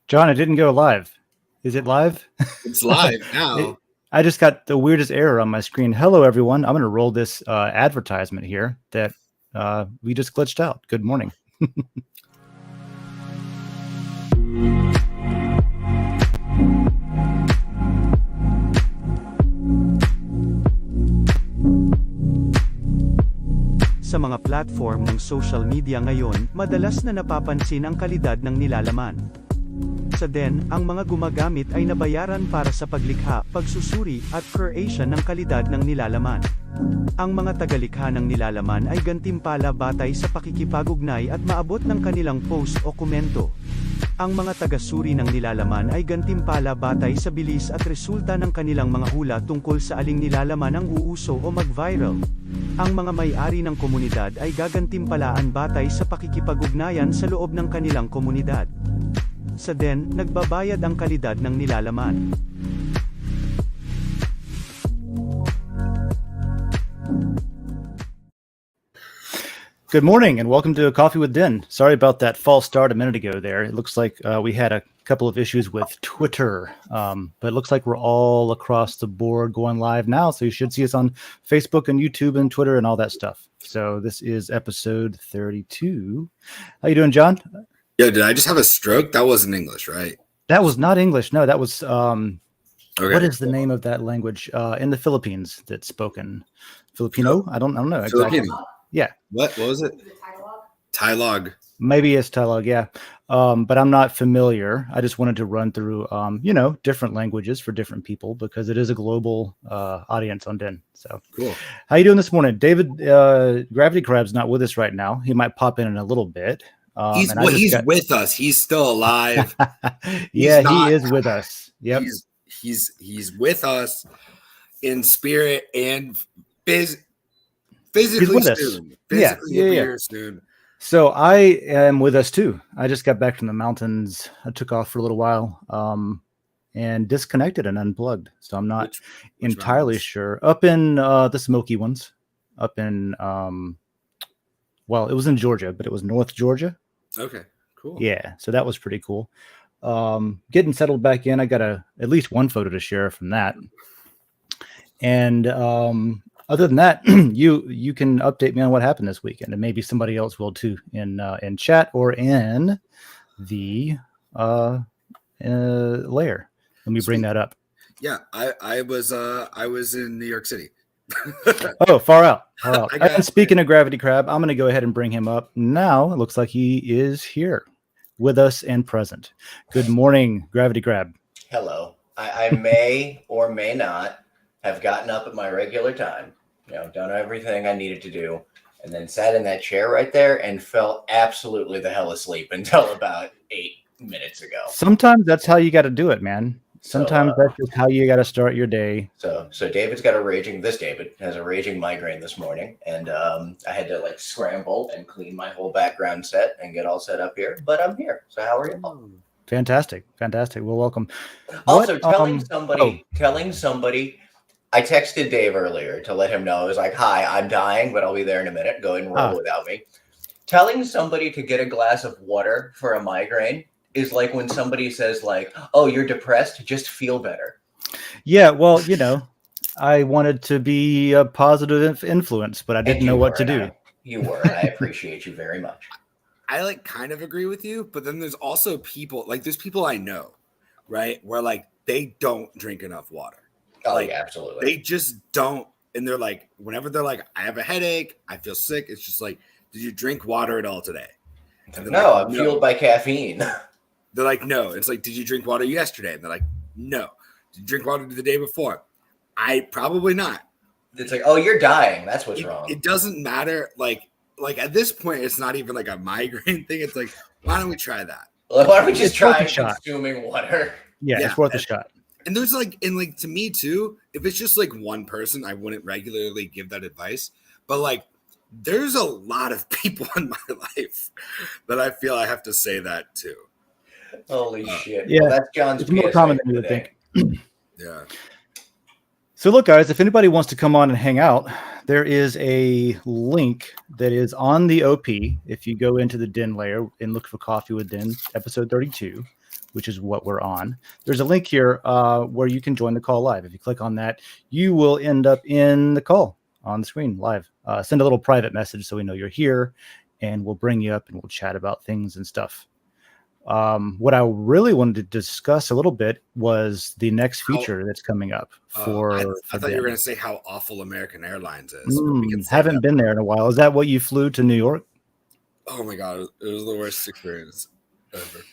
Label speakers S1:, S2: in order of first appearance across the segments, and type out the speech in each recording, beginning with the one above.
S1: John, it didn't go live. Is it live?
S2: It's live now.
S1: I just got the weirdest error on my screen. Hello, everyone. I'm going to roll this advertisement here that we just glitched out. Good morning.
S3: Sa mga platform ng social media ngayon, madalas na napapansin ang kalidad ng nilalaman. Sa Den, ang mga gumagamit ay nabayaran para sa paglikha, pagsusuri, at creation ng kalidad ng nilalaman. Ang mga tagalikha ng nilalaman ay gantimpala batay sa pakikipag-ugnay at maabot ng kanilang post o komento. Ang mga tagasuri ng nilalaman ay gantimpala batay sa bilis at resulta ng kanilang mga hula tungkol sa aling nilalaman ang uuso o mag-viral. Ang mga may-ari ng komunidad ay gagantimpalaan batay sa pakikipag-ugnayan sa loob ng kanilang komunidad. Sa Den, nagbabayad ang kalidad ng nilalaman.
S1: Good morning and welcome to Coffee with Den. Sorry about that false start a minute ago there. It looks like we had a couple of issues with Twitter, but it looks like we're all across the board going live now. So you should see us on Facebook and YouTube and Twitter and all that stuff. So this is episode 32. How you doing, John?
S2: Yo, did I just have a stroke? That wasn't English, right?
S1: That was not English. No, that was,
S2: Okay.
S1: what is the name of that language in the Philippines that's spoken? Filipino? I don't know exactly.
S2: Filipino.
S1: Yeah.
S2: What was it? Tagalog.
S1: Maybe it's Tagalog, yeah. But I'm not familiar. I just wanted to run through, different languages for different people because it is a global audience on Den. So
S2: Cool.
S1: How you doing this morning? David, Gravity Crab's not with us right now. He might pop in a little bit.
S2: He's with us. He's still alive.
S1: Yeah, he is with us. Yep.
S2: He's with us in spirit and physically
S1: with us.
S2: soon.
S1: Yeah.
S2: Soon.
S1: So I am with us too. I just got back from the mountains. I took off for a little while and disconnected and unplugged. So I'm not entirely sure. Up in the Smoky ones, up in, it was in Georgia, but it was North Georgia.
S2: Okay, cool.
S1: Yeah, so that was pretty cool. Getting settled back in, I got at least one photo to share from that. And other than that, you can update me on what happened this weekend, and maybe somebody else will too in chat or in the layer. Let me bring that up.
S2: Yeah, I was in New York City.
S1: Oh, far out. And speaking of Gravity Crab, I'm going to go ahead and bring him up now. It looks like he is here with us and present. Good morning, Gravity Crab.
S4: Hello. I may or may not have gotten up at my regular time, done everything I needed to do, and then sat in that chair right there and fell absolutely the hell asleep until about 8 minutes ago.
S1: Sometimes that's how you got to do it, man. Sometimes that's just how you got to start your day.
S4: So David has a raging migraine this morning, and I had to scramble and clean my whole background set and get all set up here, but I'm here. So how are you?
S1: Fantastic. Well, welcome.
S4: Also, telling somebody, I texted Dave earlier to let him know. I was like, hi, I'm dying, but I'll be there in a minute. Go ahead and roll without me. Telling somebody to get a glass of water for a migraine is like when somebody says oh, you're depressed, just feel better.
S1: Yeah, well, I wanted to be a positive influence, but I didn't know what to do.
S4: You were. I appreciate you very much.
S2: I kind of agree with you, but then there's also people there's people I know, right? Where they don't drink enough water.
S4: Oh, yeah, absolutely.
S2: They just don't. And they're whenever they're I have a headache, I feel sick. It's just did you drink water at all today?
S4: No, I'm fueled by caffeine.
S2: They're no. It's did you drink water yesterday? And they're no. Did you drink water the day before? I probably not.
S4: It's oh, you're dying. That's what's wrong.
S2: It doesn't matter. At this point, it's not even a migraine thing. It's why don't we try that?
S4: Why don't we just try consuming water?
S1: Yeah, it's worth a shot.
S2: And there's to me too, if it's just one person, I wouldn't regularly give that advice. But there's a lot of people in my life that I feel I have to say that to.
S4: Holy shit.
S1: Yeah,
S4: well, that's John's
S1: it's more common than you would think.
S2: Yeah.
S1: So look, guys, if anybody wants to come on and hang out, there is a link that is on the OP. If you go into the Den layer and look for Coffee with Den, episode 32, which is what we're on, there's a link here where you can join the call live. If you click on that, you will end up in the call on the screen live. Send a little private message so we know you're here, and we'll bring you up and we'll chat about things and stuff. What I really wanted to discuss a little bit was the next feature that's coming up for.
S2: I
S1: for
S2: thought you were
S1: Den.
S2: going to say how awful American Airlines is. But we can save
S1: Haven't
S2: that.
S1: been there in a while. Is that what you flew to New York?
S2: Oh my god, it was the worst experience ever.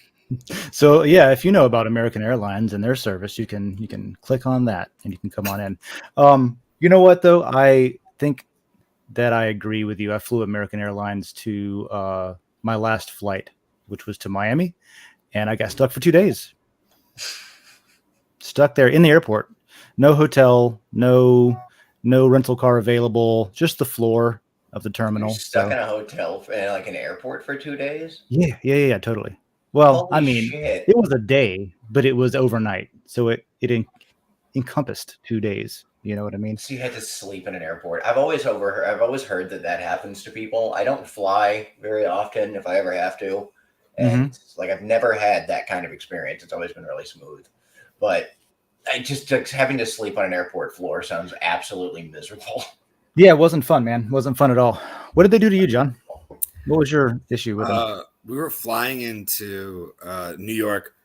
S1: So yeah, if you know about American Airlines and their service, you can click on that and you can come on in. You know what though? I think that I agree with you. I flew American Airlines to my last flight, which was to Miami, and I got stuck for 2 days. Stuck there in the airport. No hotel, no rental car available, just the floor of the terminal.
S4: You're stuck in a hotel in like an airport for 2 days?
S1: Yeah, totally. Well,
S4: Holy
S1: I mean,
S4: shit.
S1: it was a day, but it was overnight, so it encompassed 2 days. You know what I mean?
S4: So you had to sleep in an airport. I've always heard that happens to people. I don't fly very often if I ever have to. And like I've never had that kind of experience. It's always been really smooth. But I just having to sleep on an airport floor sounds absolutely miserable.
S1: Yeah, it wasn't fun, man. It wasn't fun at all. What did they do to you, John? What was your issue with them?
S2: We were flying into New York.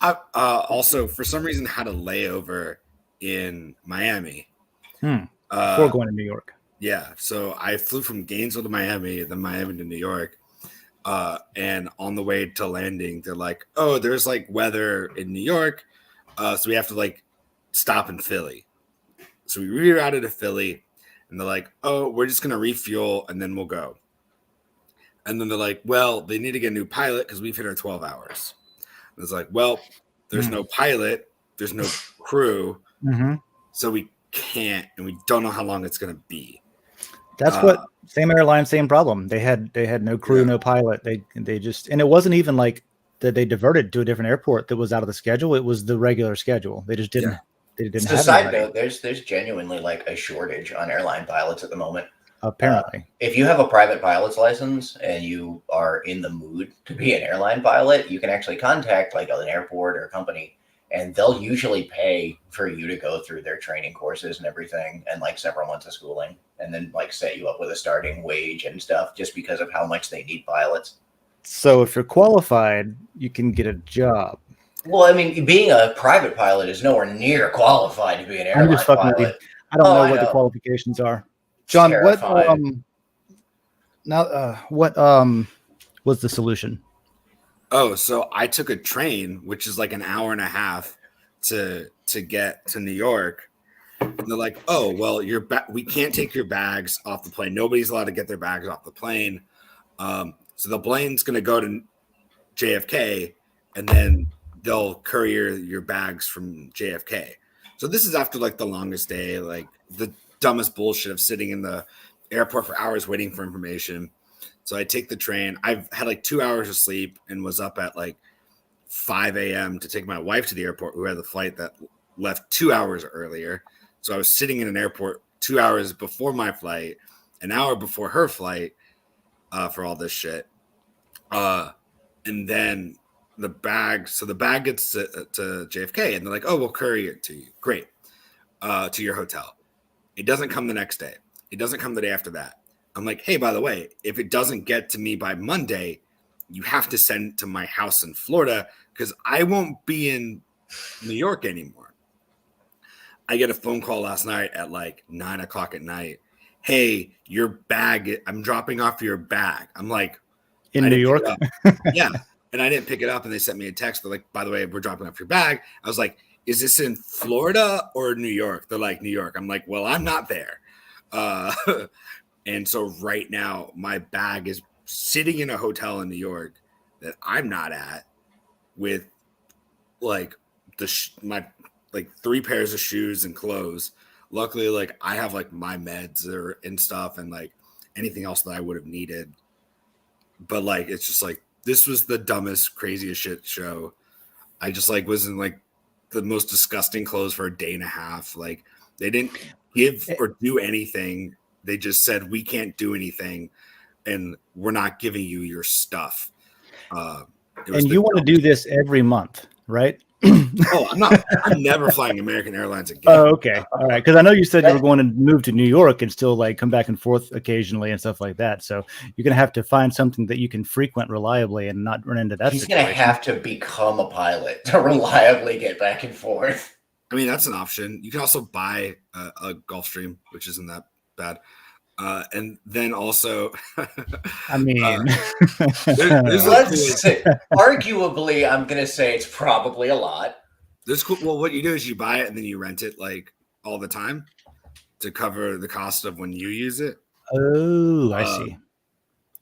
S2: I also, for some reason, had a layover in Miami.
S1: Before going to New York.
S2: Yeah, so I flew from Gainesville to Miami, then Miami to New York. And on the way to landing, they're like, "Oh, there's like weather in New York, so we have to like stop in Philly." So we rerouted to Philly, and they're like, "Oh, we're just gonna refuel and then we'll go." And then they're like, "Well, they need to get a new pilot because we've hit our 12 hours." And it's like, "Well, there's no pilot, there's no crew, so we can't, and we don't know how long it's gonna be."
S1: That's what same airline, same problem. They had no crew, no pilot. They just, and it wasn't even like that they diverted to a different airport that was out of the schedule. It was the regular schedule. They just didn't. They didn't.
S4: So
S1: have
S4: side
S1: anybody.
S4: note, there's genuinely like a shortage on airline pilots at the moment.
S1: Apparently,
S4: if you have a private pilot's license and you are in the mood to be an airline pilot, you can actually contact like an airport or a company, and they'll usually pay for you to go through their training courses and everything, and like several months of schooling, and then like set you up with a starting wage and stuff, just because of how much they need pilots.
S1: so if you're qualified, you can get a job.
S4: Well, I mean, being a private pilot is nowhere near qualified to be an airline pilot.
S1: I don't know what the qualifications are. John, what was the solution?
S2: Oh, so I took a train, which is like an hour and a half to get to New York. And they're like, "Oh, well, we can't take your bags off the plane. Nobody's allowed to get their bags off the plane. So the plane's going to go to JFK, and then they'll courier your bags from JFK." So this is after like the longest day, like the dumbest bullshit of sitting in the airport for hours waiting for information. So I take the train. I've had like 2 hours of sleep and was up at like 5 a.m. to take my wife to the airport, who had the flight that left 2 hours earlier. So I was sitting in an airport 2 hours before my flight, an hour before her flight, for all this shit. And then the bag gets to JFK, and they're like, "Oh, we'll courier it to you." Great. To your hotel. It doesn't come the next day. It doesn't come the day after that. I'm like, "Hey, by the way, if it doesn't get to me by Monday, you have to send it to my house in Florida because I won't be in New York anymore." I get a phone call last night at like 9 o'clock at night. "Hey, your bag, I'm dropping off your bag." I'm like,
S1: in New York?
S2: Yeah. And I didn't pick it up, and they sent me a text. They're like, "By the way, we're dropping off your bag." I was like, "Is this in Florida or New York?" They're like, "New York." I'm like, "Well, I'm not there." And so right now, my bag is sitting in a hotel in New York that I'm not at, with like my like 3 pairs of shoes and clothes. Luckily, like I have like my meds and stuff, and like anything else that I would have needed. But like, it's just like, this was the dumbest, craziest shit show. I just like was in like the most disgusting clothes for a day and a half. Like They didn't give or do anything. They just said, we can't do anything, and we're not giving you your stuff.
S1: And you want to do this every month, right?
S2: I'm never flying American Airlines again.
S1: Oh, okay. All right. Because I know you said you were going to move to New York and still like come back and forth occasionally and stuff like that. So you're going to have to find something that you can frequent reliably and not run into that
S4: He's
S1: situation.
S4: going to have to become a pilot to reliably get back and forth.
S2: I mean, that's an option. You can also buy a Gulfstream, which isn't that bad. And then also,
S1: I mean,
S4: let's say, arguably, I'm going to say it's probably a lot.
S2: There's cool. Well, what you do is you buy it and then you rent it like all the time to cover the cost of when you use it.
S1: Oh, I see.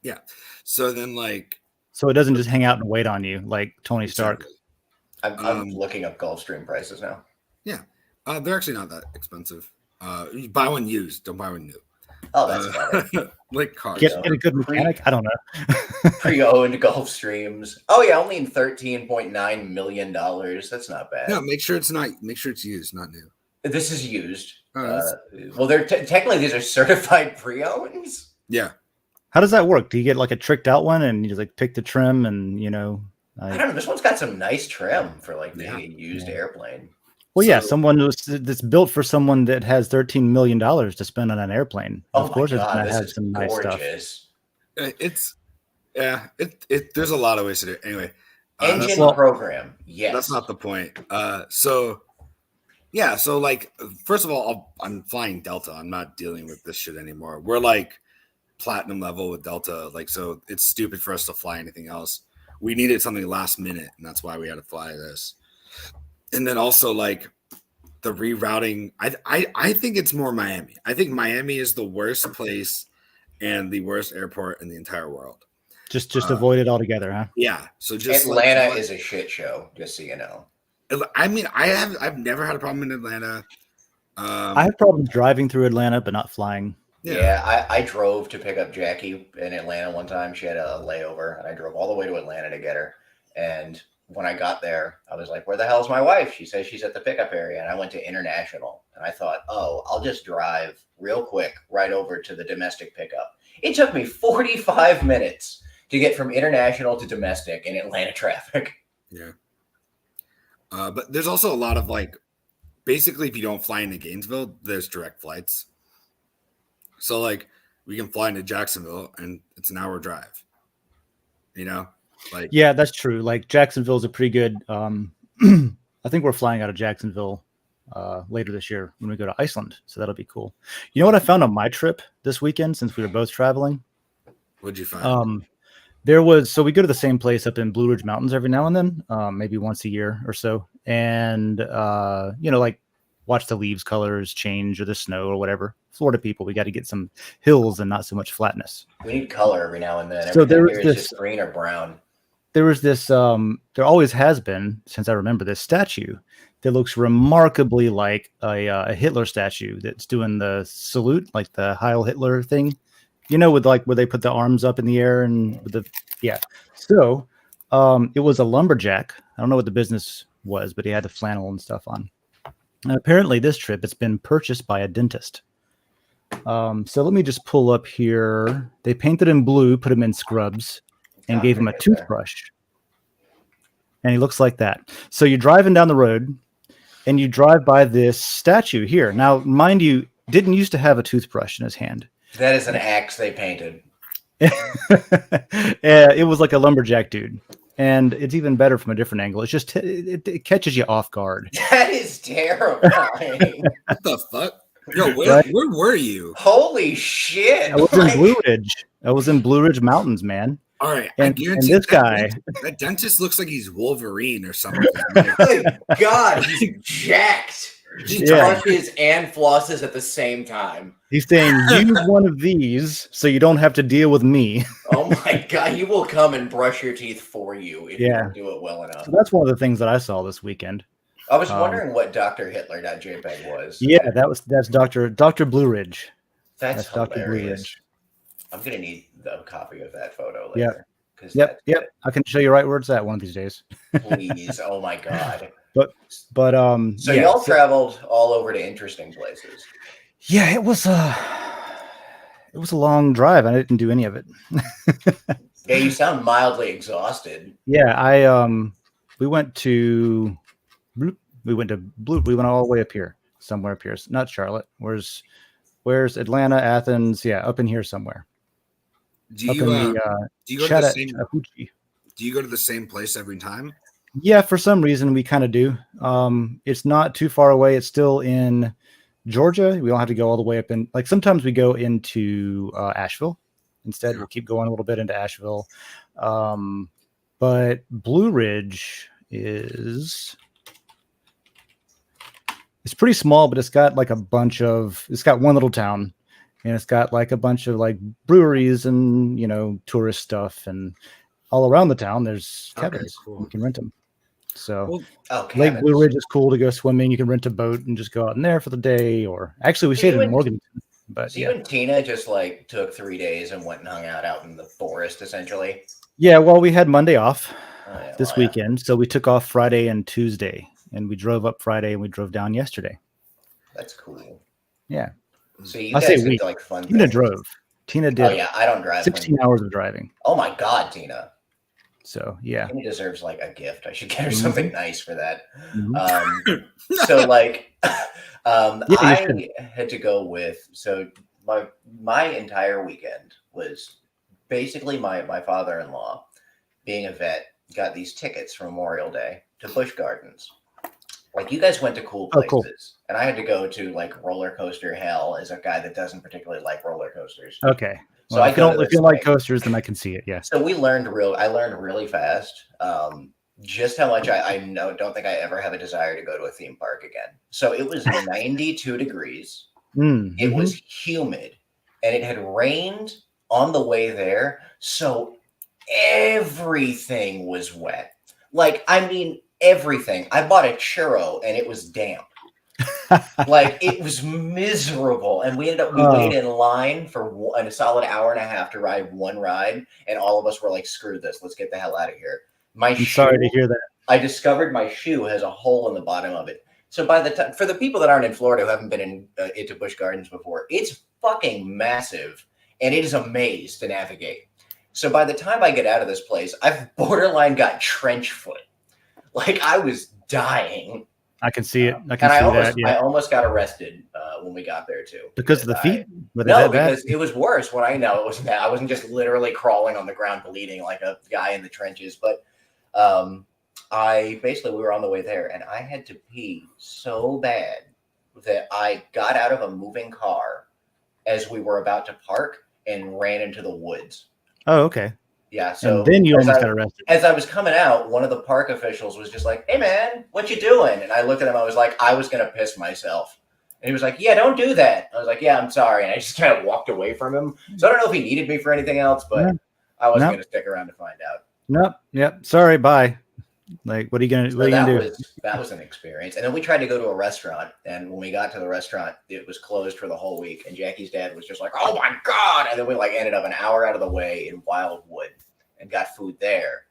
S2: Yeah. So then, like,
S1: so it doesn't just hang out and wait on you like Tony Stark.
S4: I'm looking up Gulfstream prices now.
S2: Yeah, they're actually not that expensive. You buy one used, don't buy one new.
S4: Oh, that's better.
S2: Like cars.
S1: Get a good mechanic. I don't know.
S4: Pre-owned Gulfstreams. Oh yeah, only $13.9 million. That's not bad.
S2: No, make sure it's used, not new.
S4: This is used.
S2: Oh,
S4: well, they're technically these are certified pre-owns.
S2: Yeah.
S1: How does that work? Do you get like a tricked out one and you just like pick the trim and I
S4: don't know. This one's got some nice trim for like being a used airplane.
S1: Well, yeah, someone that's built for someone that has $13 million to spend on an airplane.
S4: Oh
S1: of course,
S4: my
S1: it's
S4: God,
S1: going to
S4: this
S1: have
S4: is
S1: some nice
S4: gorgeous.
S1: stuff.
S2: There's a lot of ways to do it. Anyway,
S4: engine program. Yes,
S2: that's not the point. So like, first of all, I'm flying Delta. I'm not dealing with this shit anymore. We're like platinum level with Delta. Like, so it's stupid for us to fly anything else. We needed something last minute, and that's why we had to fly this. And then also like the rerouting, I think it's more Miami. I think Miami is the worst place and the worst airport in the entire world.
S1: Just avoid it altogether, huh?
S2: Yeah. So just
S4: Atlanta is a shit show, just so you know.
S2: I mean, I've never had a problem in Atlanta.
S1: I have problems driving through Atlanta, but not flying.
S4: Yeah, I drove to pick up Jackie in Atlanta one time. She had a layover, and I drove all the way to Atlanta to get her. And when I got there, I was like, where the hell's my wife? She says she's at the pickup area. And I went to International. And I thought, I'll just drive real quick right over to the domestic pickup. It took me 45 minutes to get from International to domestic in Atlanta traffic.
S2: Yeah. But there's also a lot of like, basically, if you don't fly into Gainesville, there's direct flights. So like, we can fly into Jacksonville and it's an hour drive, Like,
S1: yeah, that's true. Like Jacksonville's a pretty good. I think we're flying out of Jacksonville later this year when we go to Iceland, so that'll be cool. You know what I found on my trip this weekend since we were both traveling?
S2: What'd you find?
S1: So we go to the same place up in Blue Ridge Mountains every now and then, maybe once a year or so, and like watch the leaves colors change or the snow or whatever. Florida people, we got to get some hills and not so much flatness.
S4: We need color every now and then.
S1: So there is
S4: this just green or brown.
S1: There was this, there always has been, since I remember, this statue that looks remarkably like a Hitler statue that's doing the salute, like the Heil Hitler thing, with like where they put the arms up in the air and with the, yeah. So it was a lumberjack. I don't know what the business was, but he had the flannel and stuff on. And apparently this trip, it's been purchased by a dentist. So let me just pull up here. They painted him blue, put him in scrubs, and gave him a toothbrush. And he looks like that. So you're driving down the road and you drive by this statue here. Now, mind you, didn't used to have a toothbrush in his hand.
S4: That is an axe they painted.
S1: It was like a lumberjack dude. And it's even better from a different angle. It's just, it catches you off guard.
S4: That is terrifying.
S2: What the fuck? Yo, where were you?
S4: Holy shit.
S1: I was in Blue Ridge. I was in Blue Ridge Mountains, man.
S2: All right.
S1: And this guy.
S2: That dentist looks like he's Wolverine or something.
S4: Good God, he's jacked. He brushes and flosses at the same time.
S1: He's saying, use one of these so you don't have to deal with me.
S4: Oh my God, he will come and brush your teeth for you if you don't do it well enough.
S1: So that's one of the things that I saw this weekend.
S4: I was wondering what Dr. Hitler.jpg was.
S1: Yeah, that's Dr. Blue Ridge.
S4: That's
S1: Dr. Blue Ridge.
S4: I'm gonna need a copy of that photo later.
S1: Yep. I can show you right where it's at one of these days.
S4: Please, oh my God. So
S1: yeah,
S4: y'all traveled all over to interesting places.
S1: yeah, it was a long drive. I didn't do any of it.
S4: Yeah, you sound mildly exhausted.
S1: Yeah, we went to Bloop. We went to Bloop. We went all the way up here, somewhere up here. Not Charlotte. Where's Atlanta, Athens? Yeah, up in here somewhere.
S2: Do
S1: Up
S2: you
S1: in the
S2: do you go to the same
S1: Chattahoochee.
S2: do you go to the same place every time?
S1: Yeah, for some reason we kind of do. It's not too far away. It's still in Georgia. We don't have to go all the way up in. Like sometimes we go into Asheville instead.
S2: Yeah.
S1: We'll keep going a little bit into Asheville. But Blue Ridge it's pretty small, but it's got like it's got one little town, and it's got like a bunch of like breweries and tourist stuff, and all around the town there's cabins.
S2: Cool.
S1: You can rent them. So Lake Blue Ridge is cool to go swimming. You can rent a boat and just go out in there for the day, or actually we stayed in Morganton. But
S4: so you and Tina just like took 3 days and went and hung out in the forest essentially.
S1: Yeah, well, we had Monday off this weekend, so we took off Friday and Tuesday, and we drove up Friday and we drove down yesterday.
S4: That's cool.
S1: Yeah.
S4: So you guys did like fun.
S1: Tina drove. Tina did.
S4: Oh yeah, I don't drive.
S1: 16 hours of driving.
S4: Oh my God, Tina.
S1: So yeah,
S4: Tina deserves like a gift. I should get her something nice for that.
S1: Mm-hmm.
S4: So like, I had to go with. So my entire weekend was basically my father-in-law, being a vet, got these tickets for Memorial Day to Busch Gardens. Like you guys went to cool places,
S1: cool.
S4: And I had to go to like roller coaster hell as a guy that doesn't particularly like roller coasters.
S1: Okay.
S4: So well,
S1: if you like coasters, then I can see it. Yeah.
S4: So I learned really fast just how much I don't think I ever have a desire to go to a theme park again. So it was 92 degrees.
S1: Mm-hmm.
S4: It was humid, and it had rained on the way there. So everything was wet. Like, I mean, everything. I bought a churro and it was damp. Like, it was miserable. And we waited in line for a solid hour and a half to ride one ride. And all of us were like, screw this. Let's get the hell out of here.
S1: I'm sorry to hear that.
S4: I discovered my shoe has a hole in the bottom of it. So by the time, for the people that aren't in Florida who haven't been into Busch Gardens before, it's fucking massive. And it is a maze to navigate. So by the time I get out of this place, I've borderline got trench foot. Like I was dying.
S1: I can see it.
S4: I almost got arrested when we got there too.
S1: Because of the feet?
S4: No, because it was worse when I know it wasn't that. I wasn't just literally crawling on the ground bleeding like a guy in the trenches. But we were on the way there and I had to pee so bad that I got out of a moving car as we were about to park and ran into the woods.
S1: Oh, okay.
S4: Yeah. So
S1: and then you almost got arrested.
S4: As I was coming out, one of the park officials was just like, "Hey man, what you doing?" And I looked at him. I was like, "I was gonna piss myself." And he was like, "Yeah, don't do that." I was like, "Yeah, I'm sorry." And I just kind of walked away from him. So I don't know if he needed me for anything else, but I wasn't gonna stick around to find out.
S1: Nope. Yep. Sorry. Bye. Like, what are you gonna do?
S4: That was an experience. And then we tried to go to a restaurant, and when we got to the restaurant, it was closed for the whole week. And Jackie's dad was just like, "Oh my God!" And then we ended up an hour out of the way in Wildwood and got food there,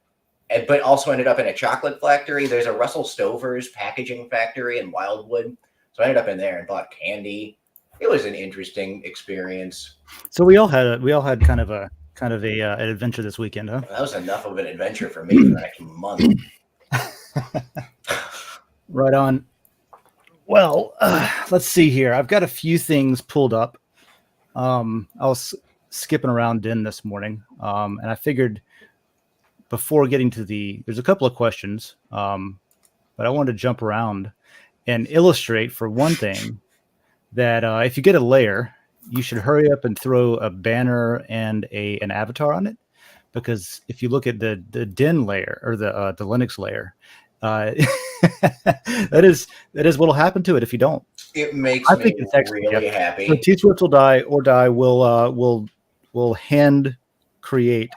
S4: but also ended up in a chocolate factory. There's a Russell Stover's packaging factory in Wildwood, so I ended up in there and bought candy. It was an interesting experience.
S1: So we all had kind of an adventure this weekend, huh?
S4: That was enough of an adventure for me for the next month.
S1: Right on. Well, let's see here. I've got a few things pulled up. I was skipping around Den this morning, and I figured before getting to there's a couple of questions, but I wanted to jump around and illustrate, for one thing, that if you get a layer, you should hurry up and throw a banner and an avatar on it, because if you look at the Den layer or the Linux layer, that is what'll happen to it if you don't.
S4: It makes me really happy.
S1: So T-Swift will die will hand create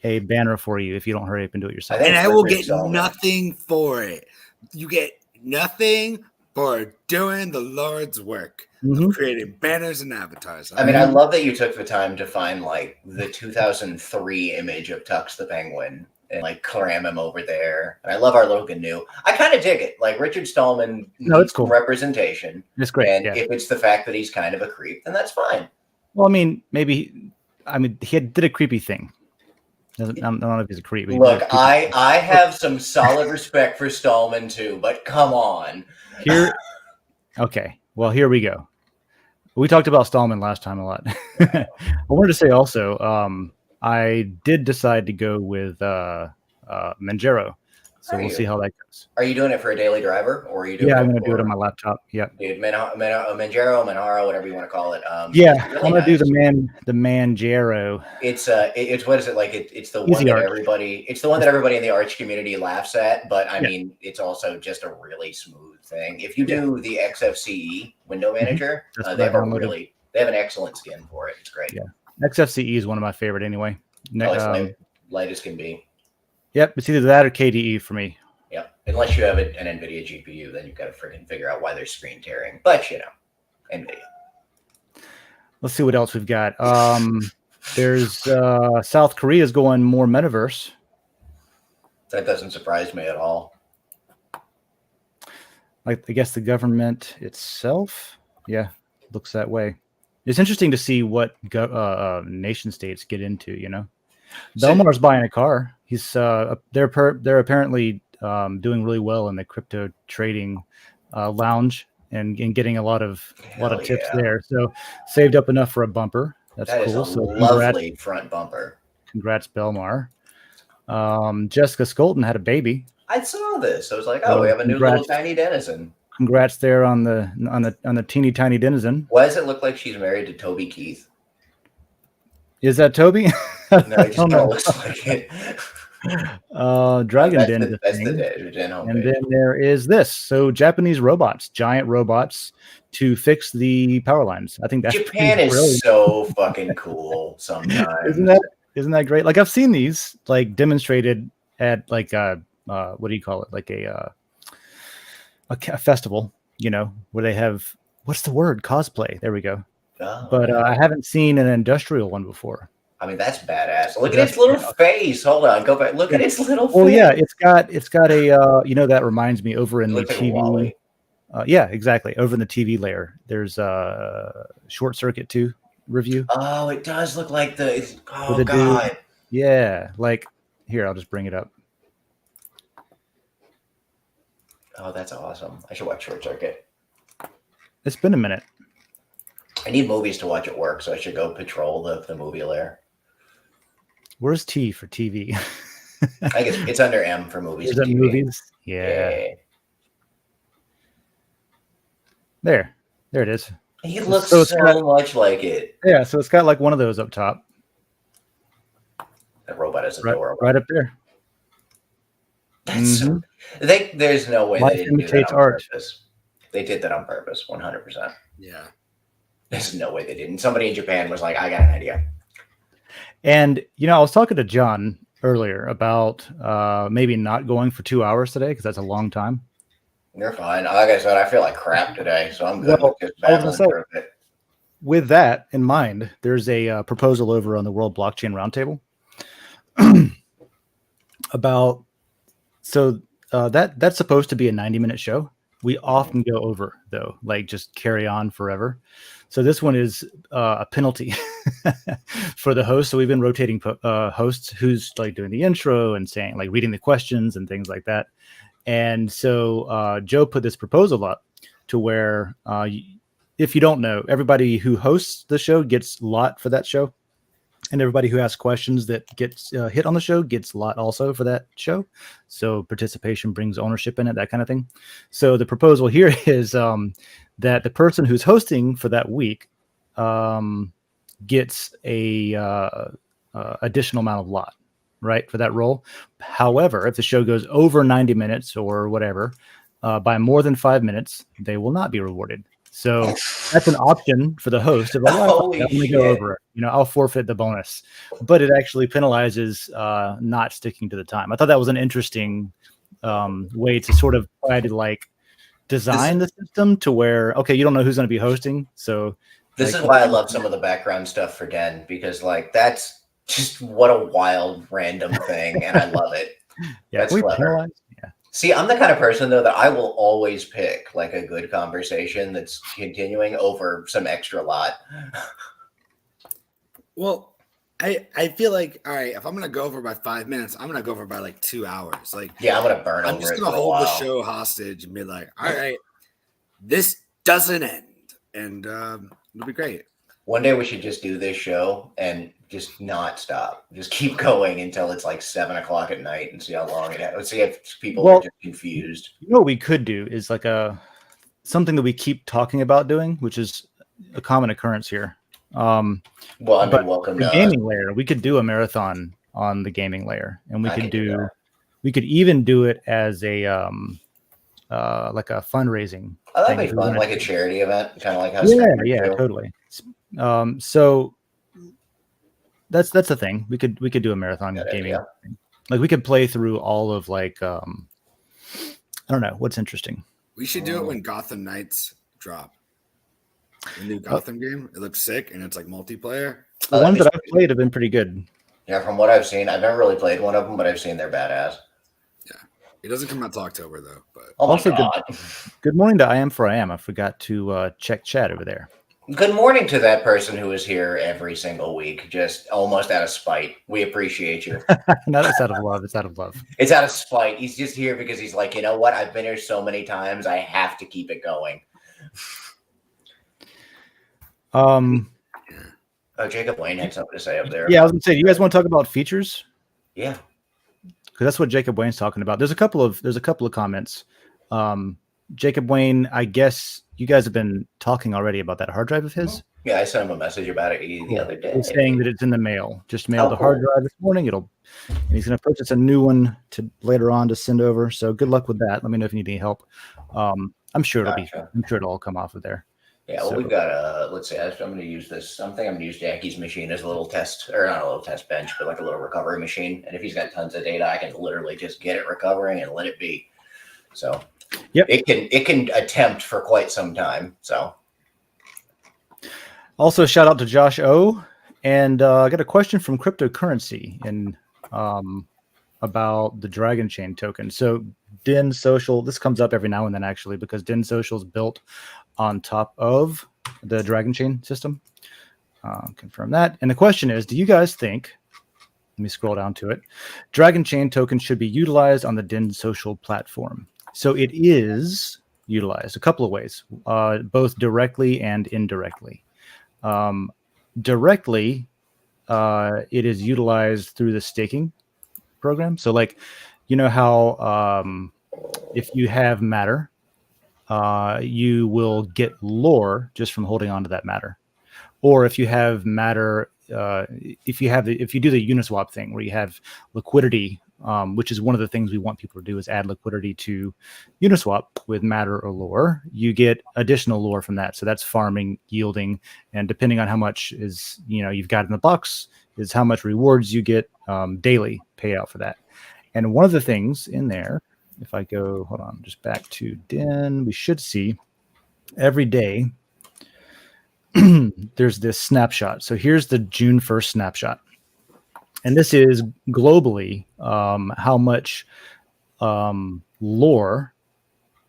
S1: a banner for you if you don't hurry up and do it yourself.
S2: And I will get nothing for it. You get nothing for doing the Lord's work of creating banners and avatars.
S4: I mean, I love that you took the time to find like the 2003 image of Tux the Penguin and like cram him over there. And I love our little GNU. I kind of dig it. Like Richard Stallman
S1: No,
S4: needs
S1: it's cool.
S4: some representation.
S1: It's great.
S4: And
S1: yeah.
S4: if it's the fact that he's kind of a creep, then that's fine.
S1: Well, I mean, maybe. I mean, he did a creepy thing. I don't know if he's a creep.
S4: Look, I have some solid respect for Stallman too, but come on.
S1: Here, okay. Well, here we go. We talked about Stallman last time a lot. I wanted to say also, I did decide to go with Manjaro. So we'll see how that goes.
S4: Are you doing it for a daily driver, or are you doing?
S1: Yeah, I'm going to do it on my laptop. Yep.
S4: Dude, Manjaro, Manjaro, whatever you want to call it.
S1: Yeah,
S4: really
S1: I'm going to do the Manjaro.
S4: It's what is it like? It's the
S1: Easy
S4: one that
S1: art.
S4: everybody. It's the one that everybody in the arch community laughs at. But I mean, it's also just a really smooth thing. If you do the XFCE window manager, they have an excellent skin for it. It's great.
S1: Yeah, XFCE is one of my favorite anyway.
S4: Light as can be.
S1: Yep, it's either that or KDE for me.
S4: Yep, unless you have an NVIDIA GPU, then you've got to freaking figure out why there's screen tearing. But you know, NVIDIA.
S1: Let's see what else we've got. There's South Korea's going more metaverse.
S4: That doesn't surprise me at all.
S1: Like, I guess the government itself, yeah, looks that way. It's interesting to see what nation states get into. You know, Belmar's buying a car. He's they're apparently doing really well in the crypto trading lounge and getting a lot of tips there. So saved up enough for a bumper. That's cool.
S4: Is a lovely front bumper.
S1: Congrats, Belmar. Jessica Skolton had a baby.
S4: I saw this. I was like, oh, we have a new little tiny denizen.
S1: Congrats there on the teeny tiny denizen.
S4: Why does it look like she's married to Toby Keith?
S1: Is that Toby?
S4: No, it just kind of looks like it.
S1: Dragon Den.
S4: That's the Den homepage.
S1: And then there is this. So Japanese robots, giant robots to fix the power lines. I think that's
S4: Japan is so fucking cool sometimes.
S1: Isn't that great? Like, I've seen these like demonstrated at like what do you call it? Like a festival, you know, where they have, what's the word? Cosplay. There we go.
S4: Oh,
S1: but I haven't seen an industrial one before.
S4: I mean, that's badass. Look at its little face. Hold on, go back. Look at its little face.
S1: Well, yeah, it's got a you know, that reminds me over in the TV. Yeah, exactly. Over in the TV layer, there's a Short Circuit 2 review.
S4: Oh, it does look like oh god.
S1: Dude. Yeah, like here, I'll just bring it up.
S4: Oh, that's awesome. I should watch Short Circuit.
S1: It's been a minute.
S4: I need movies to watch at work, so I should go patrol the movie layer.
S1: Where's T for TV?
S4: I guess it's under M for movies.
S1: Is that movies? Yeah. There it is.
S4: He looks so much like it.
S1: Yeah, so it's got like one of those up top.
S4: That robot is adorable.
S1: Right up there.
S4: That's there's no way they didn't do that on purpose. They did that on purpose, 100%.
S2: Yeah.
S4: There's no way they didn't. Somebody in Japan was like, I got an idea.
S1: And, you know, I was talking to John earlier about maybe not going for 2 hours today because that's a long time.
S4: You're fine. Like I said, I feel like crap today, so I'm good with just battling through it.
S1: With that in mind, there's a proposal over on the World Blockchain Roundtable about that's supposed to be a 90-minute show. We often go over, though, like just carry on forever. So this one is a penalty for the host. So we've been rotating hosts who's like doing the intro and saying, like, reading the questions and things like that. And so Joe put this proposal up to where, if you don't know, everybody who hosts the show gets a lot for that show. And everybody who asks questions that gets hit on the show gets a lot also for that show. So participation brings ownership in it, that kind of thing. So the proposal here is that the person who's hosting for that week gets a additional amount of lot, right, for that role. However, if the show goes over 90 minutes or whatever, by more than 5 minutes, they will not be rewarded. So that's an option for the host. If I want to go over it, you know, I'll forfeit the bonus. But it actually penalizes not sticking to the time. I thought that was an interesting way to sort of try to like design the system to where, okay, you don't know who's going to be hosting. So
S4: this is why I love some of the background stuff for Den, because like that's Just what a wild, random thing, and I love it.
S1: Yeah,
S4: That's
S1: can we
S4: clever.
S1: penalize? Yeah.
S4: See, I'm the kind of person though that I will always pick like a good conversation that's continuing over some extra lot.
S2: Well, I feel like, all right, if I'm gonna go over by 5 minutes, I'm gonna go over by like 2 hours. Like,
S4: Yeah, I'm gonna burn
S2: I'm
S4: over
S2: just
S4: it
S2: gonna
S4: for a
S2: hold the
S4: while.
S2: show hostage and be like, all right, this doesn't end, and it'll be great.
S4: One day we should just do this show and just not stop. Just keep going until it's like 7 o'clock at night and see how long it. Let's see if people are just confused.
S1: You know what we could do is like something that we keep talking about doing, which is a common occurrence here.
S4: Well, I mean, welcome
S1: the
S4: to
S1: gaming layer. We could do a marathon on the gaming layer, and we
S4: I
S1: could
S4: can do that.
S1: we could even do it as a like a fundraising.
S4: Oh, that'd
S1: thing
S4: be
S1: if we
S4: fun,
S1: wanted
S4: like a
S1: to.
S4: charity event, kind of like how
S1: Yeah,
S4: Spencer
S1: yeah,
S4: do.
S1: totally. So that's the thing. We could do a marathon
S4: Good
S1: gaming
S4: idea.
S1: thing. Like we could play through all of like I don't know what's interesting.
S2: We should do it when Gotham Knights drop. The new Gotham game. It looks sick, and it's like multiplayer.
S1: The ones that I've played have been pretty good.
S4: Yeah, from what I've seen, I've never really played one of them, but I've seen they're badass.
S2: Yeah, it doesn't come out till October though. But
S4: Oh my
S1: Also,
S4: god!
S1: Good morning to I Am for I Am. I forgot to check chat over there.
S4: Good morning to that person who is here every single week, just almost out of spite. We appreciate you.
S1: No, that's out of love. It's out of love.
S4: It's out of spite. He's just here because he's like, you know what? I've been here so many times. I have to keep it going. Oh, Jacob Wayne had something to say up there.
S1: Yeah, I was gonna say, do you guys want to talk about features?
S4: Yeah.
S1: Because that's what Jacob Wayne's talking about. There's a couple of comments. Jacob Wayne, I guess you guys have been talking already about that hard drive of his.
S4: Yeah, I sent him a message about it the other day.
S1: He's saying that it's in the mail. Just mailed
S4: Oh,
S1: the hard
S4: cool.
S1: drive this morning. And he's going to purchase a new one to later on to send over. So good luck with that. Let me know if you need any help. I'm sure it'll all come off of there.
S4: Yeah, well, we've got let's see, I'm going to use this. I'm going to use Jackie's machine as a little test, or not a little test bench, but like a little recovery machine. And if he's got tons of data, I can literally just get it recovering and let it be. So
S1: yep,
S4: it can attempt for quite some time. So
S1: also shout out to Josh O. And I got a question from Cryptocurrency about the Dragon Chain token. So Den.social, this comes up every now and then actually, because Den.social is built on top of the Dragon Chain system. Confirm that. And the question is, do you guys think, let me scroll down to it, Dragon Chain token should be utilized on the Den.social platform? So it is utilized a couple of ways, both directly and indirectly. Directly, it is utilized through the staking program. So like, you know how if you have matter, you will get lore just from holding on to that matter. Or if you have matter, if you do the Uniswap thing where you have liquidity, which is one of the things we want people to do, is add liquidity to Uniswap with matter or lore, you get additional lore from that. So that's farming, yielding, and depending on how much is you've got in the box is how much rewards you get daily payout for that. And one of the things in there, if I go, hold on, just back to Den, we should see every day there's this snapshot. So here's the June 1st snapshot. And this is globally how much lore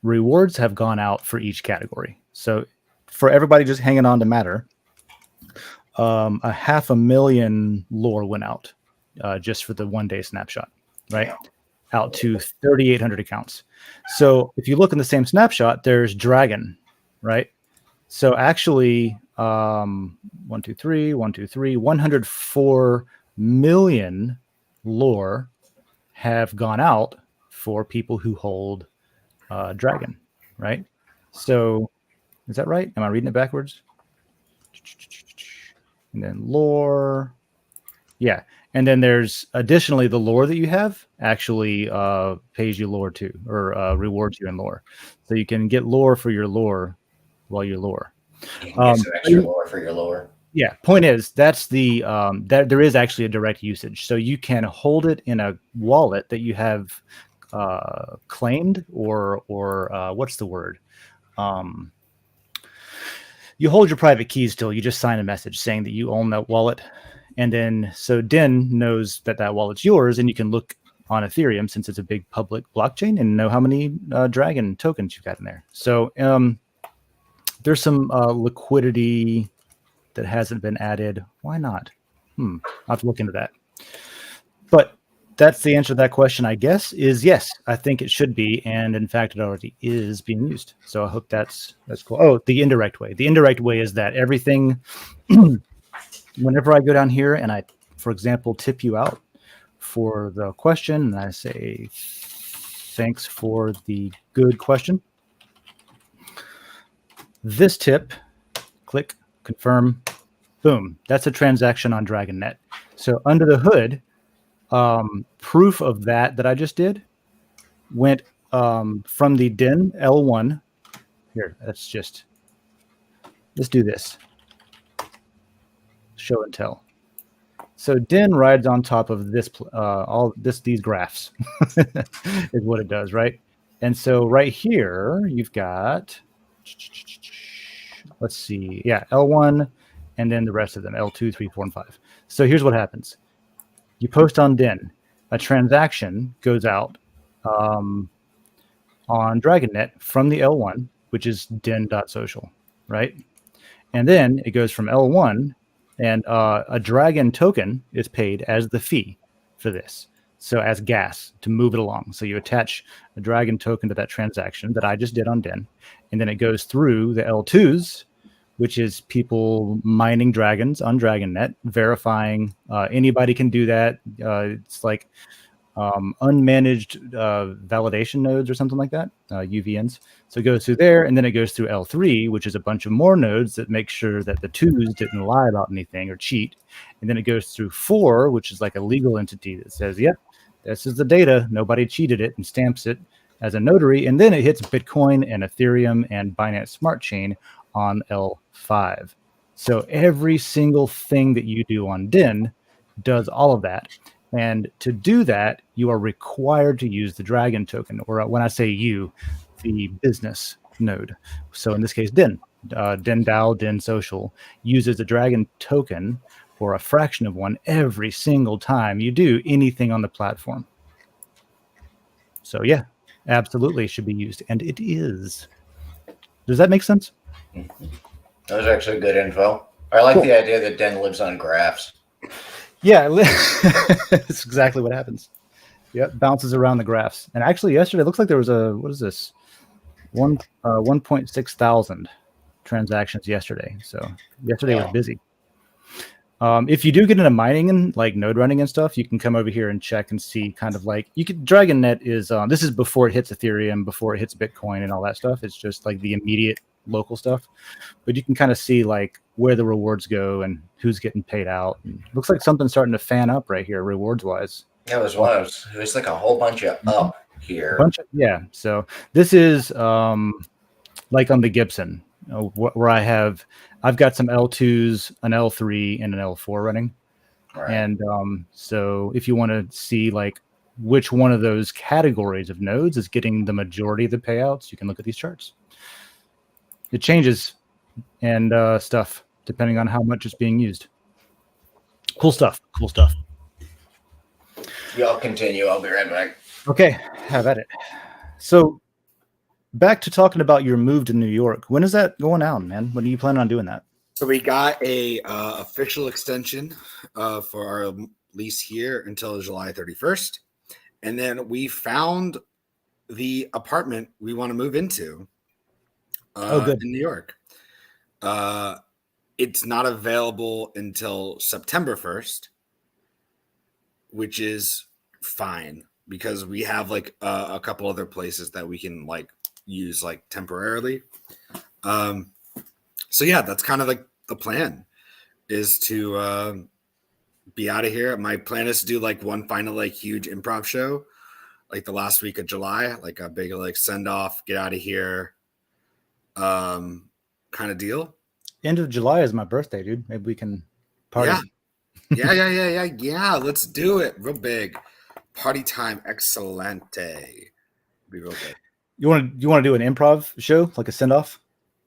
S1: rewards have gone out for each category. So for everybody just hanging on to matter, 500,000 lore went out just for the 1 day snapshot, right? Out to 3,800 accounts. So if you look in the same snapshot, there's Dragon, right? So actually, 104 million lore have gone out for people who hold Dragon, right? So is that right? Am I reading it backwards? And then lore. Yeah. And then there's additionally the lore that you have actually pays you lore too, or rewards you in lore. So you can get lore for your lore while you're lore.
S4: You can get some extra lore for your lore.
S1: Yeah. Point is, that's the that there is actually a direct usage. So you can hold it in a wallet that you have claimed, or what's the word? You hold your private keys till you just sign a message saying that you own that wallet. And then so Den knows that wallet's yours, and you can look on Ethereum since it's a big public blockchain and know how many Dragon tokens you've got in there. So there's some liquidity that hasn't been added. Why not? I'll have to look into that. But that's the answer to that question, I guess, is yes, I think it should be. And in fact, it already is being used. So I hope that's cool. Oh, the indirect way. The indirect way is that everything, whenever I go down here and I, for example, tip you out for the question, and I say, thanks for the good question. This tip, click, confirm, boom. That's a transaction on DragonNet. So under the hood, proof of that I just did went from the Den L1. Here, let's do this. Show and tell. So Den rides on top of this, these graphs is what it does, right? And so right here, you've got, let's see, yeah, L1, and then the rest of them, L2, 3, 4, and 5. So here's what happens. You post on Den, a transaction goes out on DragonNet from the L1, which is Den.social, right? And then it goes from L1, and a Dragon token is paid as the fee for this. So as gas to move it along. So you attach a Dragon token to that transaction that I just did on Den, and then it goes through the L2s, which is people mining dragons on DragonNet, verifying. Anybody can do that. It's like unmanaged validation nodes or something like that, UVNs. So it goes through there, and then it goes through L3, which is a bunch of more nodes that make sure that the 2s didn't lie about anything or cheat. And then it goes through 4, which is like a legal entity that says, yep, this is the data. Nobody cheated it, and stamps it as a notary. And then it hits Bitcoin and Ethereum and Binance Smart Chain on L5. So every single thing that you do on Den does all of that. And to do that, you are required to use the Dragon token, or when I say you, the business node. So in this case, Den, DENDAO, Den.social uses the Dragon token for a fraction of one every single time you do anything on the platform. So yeah, absolutely should be used, and it is. Does that make sense?
S4: That was actually good info. I like the idea that Den lives on graphs.
S1: Yeah, it's exactly what happens. Yep, bounces around the graphs. And actually, yesterday, it looks like there was what is this? 1.6 thousand transactions yesterday. So yesterday was busy. If you do get into mining and like node running and stuff, you can come over here and check and see kind of like you could. DragonNet is this is before it hits Ethereum, before it hits Bitcoin and all that stuff. It's just like the immediate local stuff, but you can kind of see like where the rewards go and who's getting paid out. And looks like something's starting to fan up right here, rewards wise.
S4: Yeah, it was like a whole bunch of up here.
S1: Yeah. So this is like on the Gibson, where I've got some L2s, an L3, and an L4 running.
S4: Right.
S1: And so if you want to see like which one of those categories of nodes is getting the majority of the payouts, you can look at these charts. It changes and stuff depending on how much is being used. Cool stuff.
S4: Y'all continue. I'll be right back.
S1: Okay, have at it. So back to talking about your move to New York. When is that going out, man? When are you planning on doing that?
S2: So we got a official extension for our lease here until July 31st. And then we found the apartment we want to move into
S1: good.
S2: in New York. It's not available until September 1st, which is fine because we have like a couple other places that we can like use like temporarily. So yeah, that's kind of like the plan is to be out of here. My plan is to do like one final like huge improv show like the last week of July, like a big like send off, get out of here kind of deal.
S1: End of July is my birthday, dude. Maybe we can party.
S2: Yeah. Let's do it. Real big. Party time. Excelente. Be real good.
S1: You want to do an improv show, like a send off?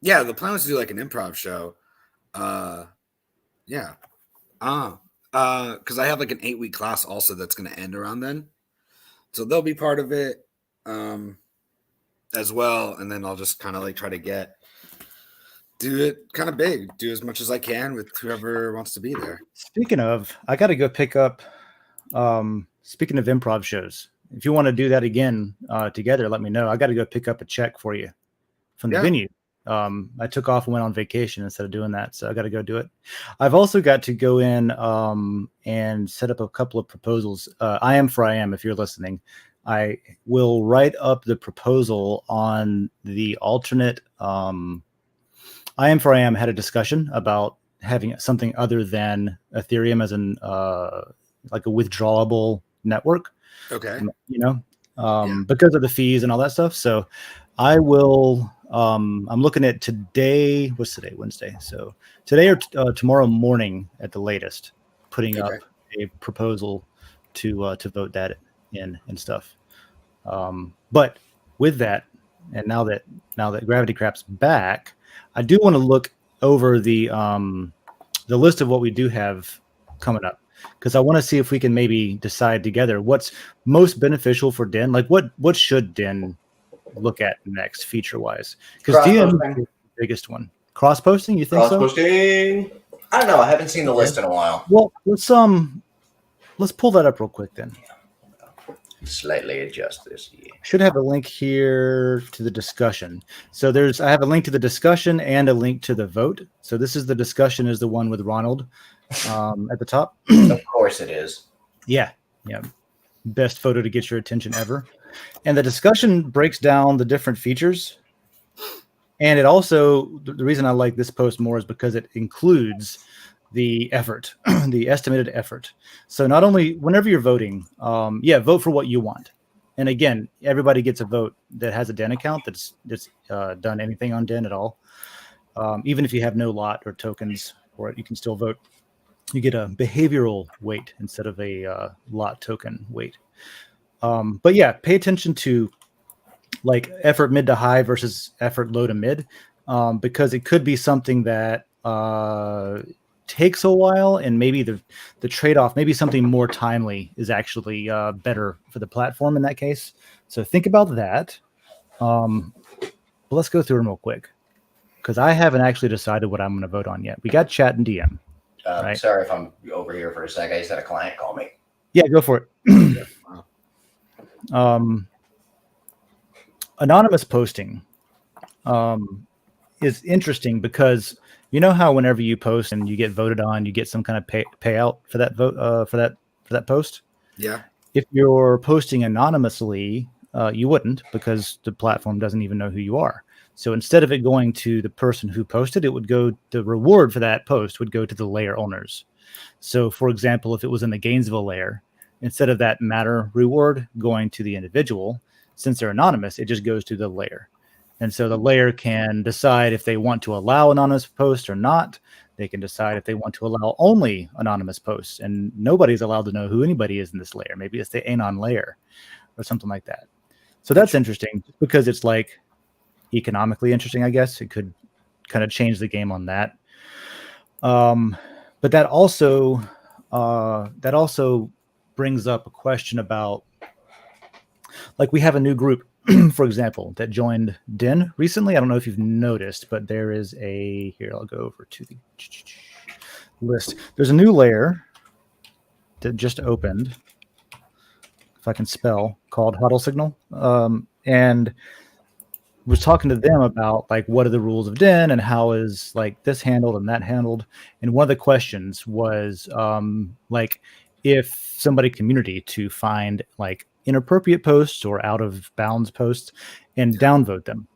S2: Yeah, the plan was to do like an improv show. Because I have like an 8-week class also that's going to end around then, so they'll be part of it as well. And then I'll just kind of like try to do it kind of big, do as much as I can with whoever wants to be there.
S1: Speaking of, I got to go pick up. Speaking of improv shows, if you want to do that again together, let me know. I got to go pick up a check for you from the venue. I took off and went on vacation instead of doing that, so I got to go do it. I've also got to go in and set up a couple of proposals. I am for I am, if you're listening. I will write up the proposal on the alternate. I am for I am had a discussion about having something other than Ethereum as an like a withdrawable network.
S2: Okay.
S1: Because of the fees and all that stuff. So I will. I'm looking at today. What's today? Wednesday. So today or tomorrow morning at the latest, putting up a proposal to vote that in and stuff. But with that, and now that Gravity Crap's back, I do want to look over the list of what we do have coming up, because I want to see if we can maybe decide together what's most beneficial for Den. Like what should Den look at next feature wise? Because DM is the biggest one. Cross posting, you think so?
S4: Cross posting. I don't know. I haven't seen the list in a while.
S1: Well, let's pull that up real quick then.
S4: Slightly adjust this. Yeah.
S1: Should have a link here to the discussion. So I have a link to the discussion and a link to the vote. So this is the discussion, is the one with Ronald at the top.
S4: Of course it is.
S1: Yeah. Best photo to get your attention ever. And the discussion breaks down the different features. And it also, the reason I like this post more is because it includes the effort, the estimated effort. So not only whenever you're voting, vote for what you want. And again, everybody gets a vote that has a Den account that's done anything on Den at all. Even if you have no lot or tokens for it, you can still vote. You get a behavioral weight instead of a lot token weight. But yeah, pay attention to like effort mid to high versus effort low to mid, because it could be something that takes a while, and maybe the trade-off, maybe something more timely is actually better for the platform in that case. So think about that. But let's go through them real quick, because I haven't actually decided what I'm going to vote on yet. We got chat and DM. Right?
S4: Sorry if I'm over here for a sec. I just had a client call me.
S1: Yeah, go for it. Anonymous posting is interesting, because you know how whenever you post and you get voted on, you get some kind of payout for that vote for that post.
S2: Yeah. If
S1: you're posting anonymously, you wouldn't, because the platform doesn't even know who you are. So instead of it going to the person who posted, the reward for that post would go to the layer owners. So for example, if it was in the Gainesville layer, instead of that Matter reward going to the individual, since they're anonymous, it just goes to the layer. And so the layer can decide if they want to allow anonymous posts or not. They can decide if they want to allow only anonymous posts, and nobody's allowed to know who anybody is in this layer. Maybe it's the anon layer or something like that. So that's interesting, because it's like economically interesting, I guess. It could kind of change the game on that. But that also brings up a question about, like, we have a new group, for example, that joined Den recently. I don't know if you've noticed, but there is here, I'll go over to the list. There's a new layer that just opened, if I can spell, called Huddle Signal. And was talking to them about, like, what are the rules of Den and how is, like, this handled and that handled. And one of the questions was, like, if somebody community to find, like, inappropriate posts or out of bounds posts and downvote them.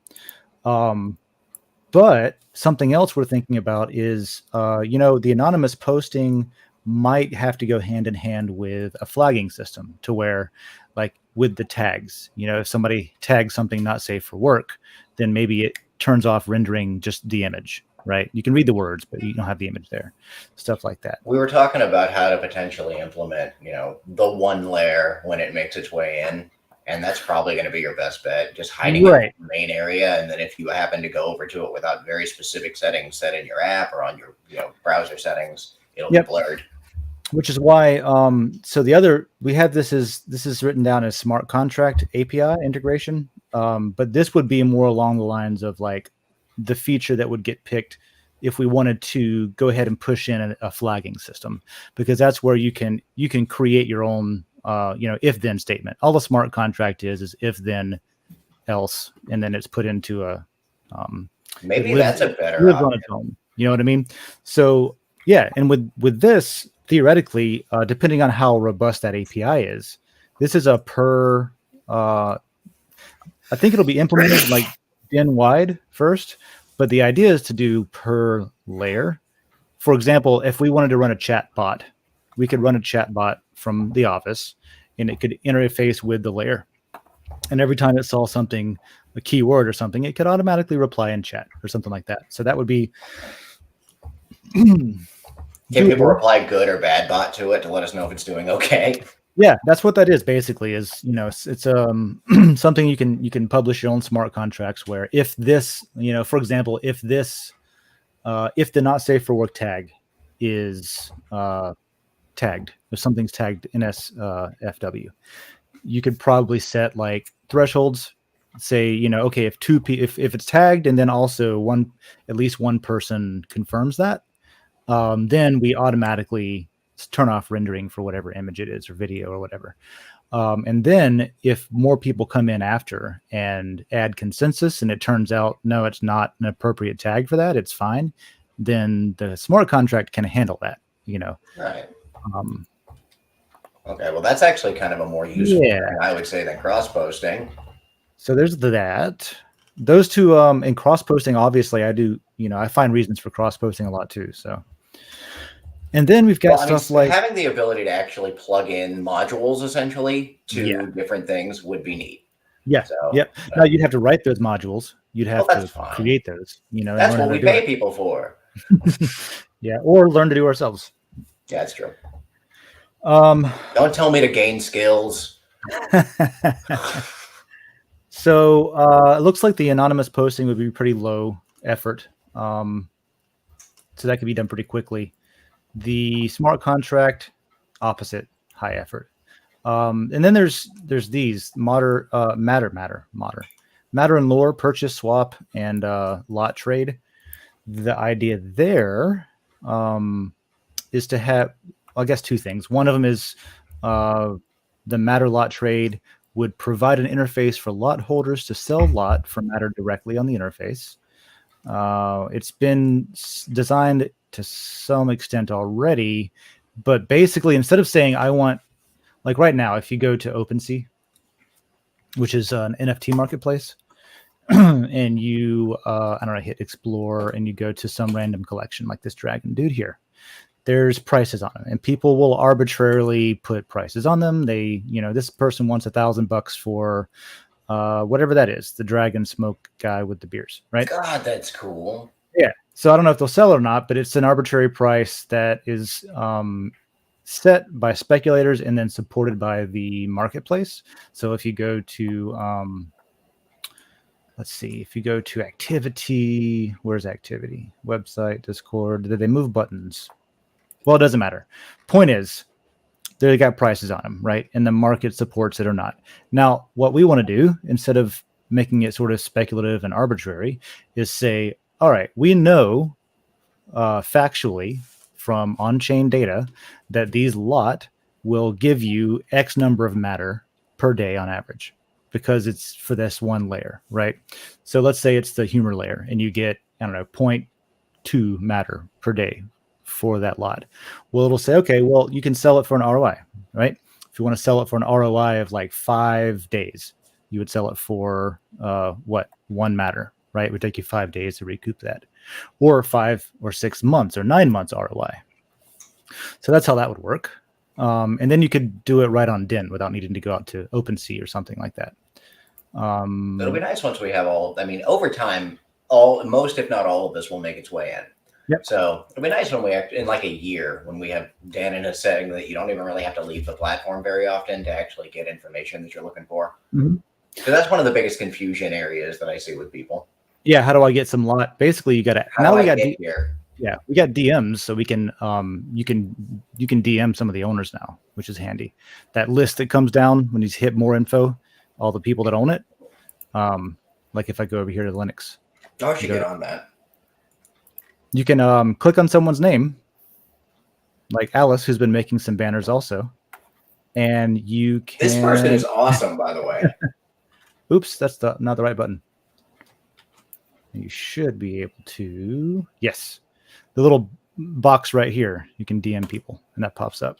S1: But something else we're thinking about is, the anonymous posting might have to go hand in hand with a flagging system, to where, like, with the tags, if somebody tags something not safe for work, then maybe it turns off rendering just the image, right? You can read the words, but you don't have the image there, stuff like that.
S4: We were talking about how to potentially implement, the one layer when it makes its way in. And that's probably going to be your best bet, just hiding it in the main area. And then if you happen to go over to it without very specific settings set in your app or on your browser settings, it'll be blurred.
S1: Which is why, so we have this is written down as smart contract API integration, but this would be more along the lines of like the feature that would get picked if we wanted to go ahead and push in a flagging system, because that's where you can create your own, if then statement. All the smart contract is if then else, and then it's put into a,
S4: maybe that's a better
S1: lives on its own. You know what I mean? So yeah, and with this, theoretically, depending on how robust that API is, this is a per. I think it'll be implemented like Den wide first, but the idea is to do per layer. For example, if we wanted to run a chat bot, we could run a chat bot from the office, and it could interface with the layer. And every time it saw something, a keyword or something, it could automatically reply in chat or something like that. So that would be.
S4: Can people reply good or bad bot to it to let us know if it's doing okay?
S1: Yeah, that's what that is basically. Is it's something you can publish your own smart contracts where if this, for example, if this if the not safe for work tag is tagged, if something's tagged NSFW, you could probably set like thresholds. Say, okay, if if it's tagged and then also at least one person confirms that, then we automatically turn off rendering for whatever image it is or video or whatever. And then if more people come in after and add consensus and it turns out, no, it's not an appropriate tag for that, it's fine, then the smart contract can handle that,
S4: Right. Okay, well, that's actually kind of a more useful thing, I would say, than cross-posting.
S1: So there's that. Those two, and cross-posting, obviously, I find reasons for cross-posting a lot too, so. And then we've got stuff like
S4: having the ability to actually plug in modules essentially to different things would be neat.
S1: Yeah. So, yep. Now you'd have to write those modules. You'd have to create those.
S4: That's what we pay people for.
S1: Yeah, or learn to do ourselves.
S4: Yeah, that's true. Don't tell me to gain skills.
S1: So it looks like the anonymous posting would be pretty low effort. So that could be done pretty quickly. The smart contract, opposite, high effort. And then there's these matter and lore, purchase, swap, and lot trade. The idea there is to have, I guess, two things. One of them is the matter lot trade would provide an interface for lot holders to sell lot for matter directly on the interface. It's been designed to some extent already, but basically instead of saying I want, like right now, if you go to OpenSea, which is an NFT marketplace, and you, hit explore and you go to some random collection like this dragon dude here, there's prices on them and people will arbitrarily put prices on them. They, this person wants $1,000 for whatever that is, the dragon smoke guy with the beers, right?
S4: God, that's cool.
S1: Yeah. So I don't know if they'll sell it or not, but it's an arbitrary price that is set by speculators and then supported by the marketplace. So if you go to, let's see, if you go to activity, where's activity? Website, Discord, did they move buttons? Well, it doesn't matter. Point is, they got prices on them, right? And the market supports it or not. Now, what we want to do, instead of making it sort of speculative and arbitrary, is say, all right, we know factually from on-chain data that these lot will give you X number of matter per day on average because it's for this one layer, right? So let's say it's the humor layer and you get, 0.2 matter per day for that lot. Well, it'll say, okay, well, you can sell it for an ROI, right? If you want to sell it for an ROI of like 5 days, you would sell it for 1 matter, right? It would take you 5 days to recoup that, or 5 or 6 months or 9 months ROI. So that's how that would work. And then you could do it right on Den without needing to go out to OpenSea or something like that.
S4: It'll be nice once we have over time, most, if not all of this will make its way in.
S1: Yep.
S4: So it'll be nice when we in like a year when we have Dan in a setting that you don't even really have to leave the platform very often to actually get information that you're looking for.
S1: Mm-hmm.
S4: So that's one of the biggest confusion areas that I see with people.
S1: Yeah, how do I get some lot? Basically, you got to.
S4: How do I get here?
S1: Yeah, we got DMs, so we can you can DM some of the owners now, which is handy. That list that comes down when you hit more info, all the people that own it. Like if I go over here to Linux,
S4: Oh, I should get on that.
S1: you can click on someone's name, like Alice, who's been making some banners also, and you can.
S4: This person is awesome, by the way.
S1: Oops, that's not the right button. You should be able to. Yes, the little box right here. You can DM people, and that pops up.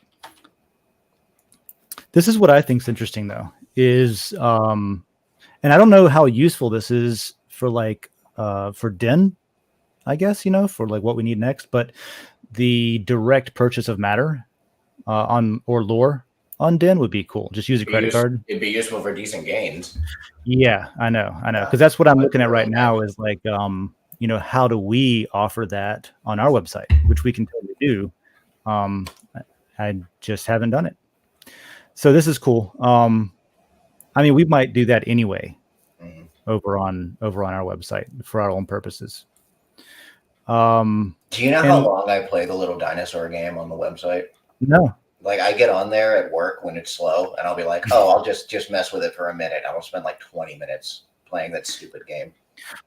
S1: This is what I think is interesting, though. Is and I don't know how useful this is for like for Den, I guess, for like what we need next, but the direct purchase of matter on or lore on Den would be cool. Just use a credit card.
S4: It'd be useful for decent gains.
S1: Yeah, I know, because that's what I'm looking at right now. Is like, how do we offer that on our website, which we can totally do. I just haven't done it, so this is cool. I mean, we might do that anyway over on our website for our own purposes.
S4: Do you know how long I play the little dinosaur game on the website?
S1: No.
S4: Like I get on there at work when it's slow and I'll be like, oh, I'll just mess with it for a minute. I will spend like 20 minutes playing that stupid game.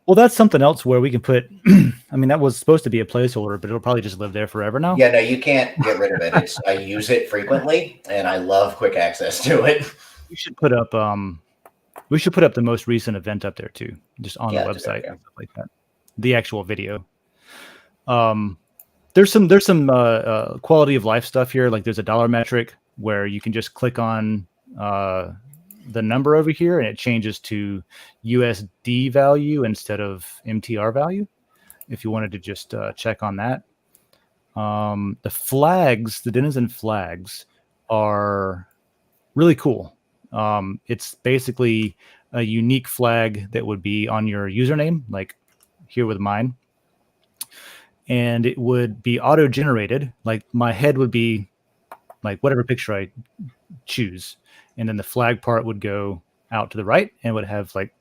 S1: Well, that's something else where we can put, I mean, that was supposed to be a placeholder, but it'll probably just live there forever now.
S4: Yeah, no, you can't get rid of it. I use it frequently and I love quick access to it.
S1: We should put up the most recent event up there too, just on the website and stuff like that. The actual video. There's some quality of life stuff here. Like there's a dollar metric where you can just click on the number over here and it changes to USD value instead of MTR value. If you wanted to just check on that. The flags, the Denizen flags are really cool. It's basically a unique flag that would be on your username, like here with mine. And it would be auto-generated. Like my head would be like whatever picture I choose. And then the flag part would go out to the right and would have like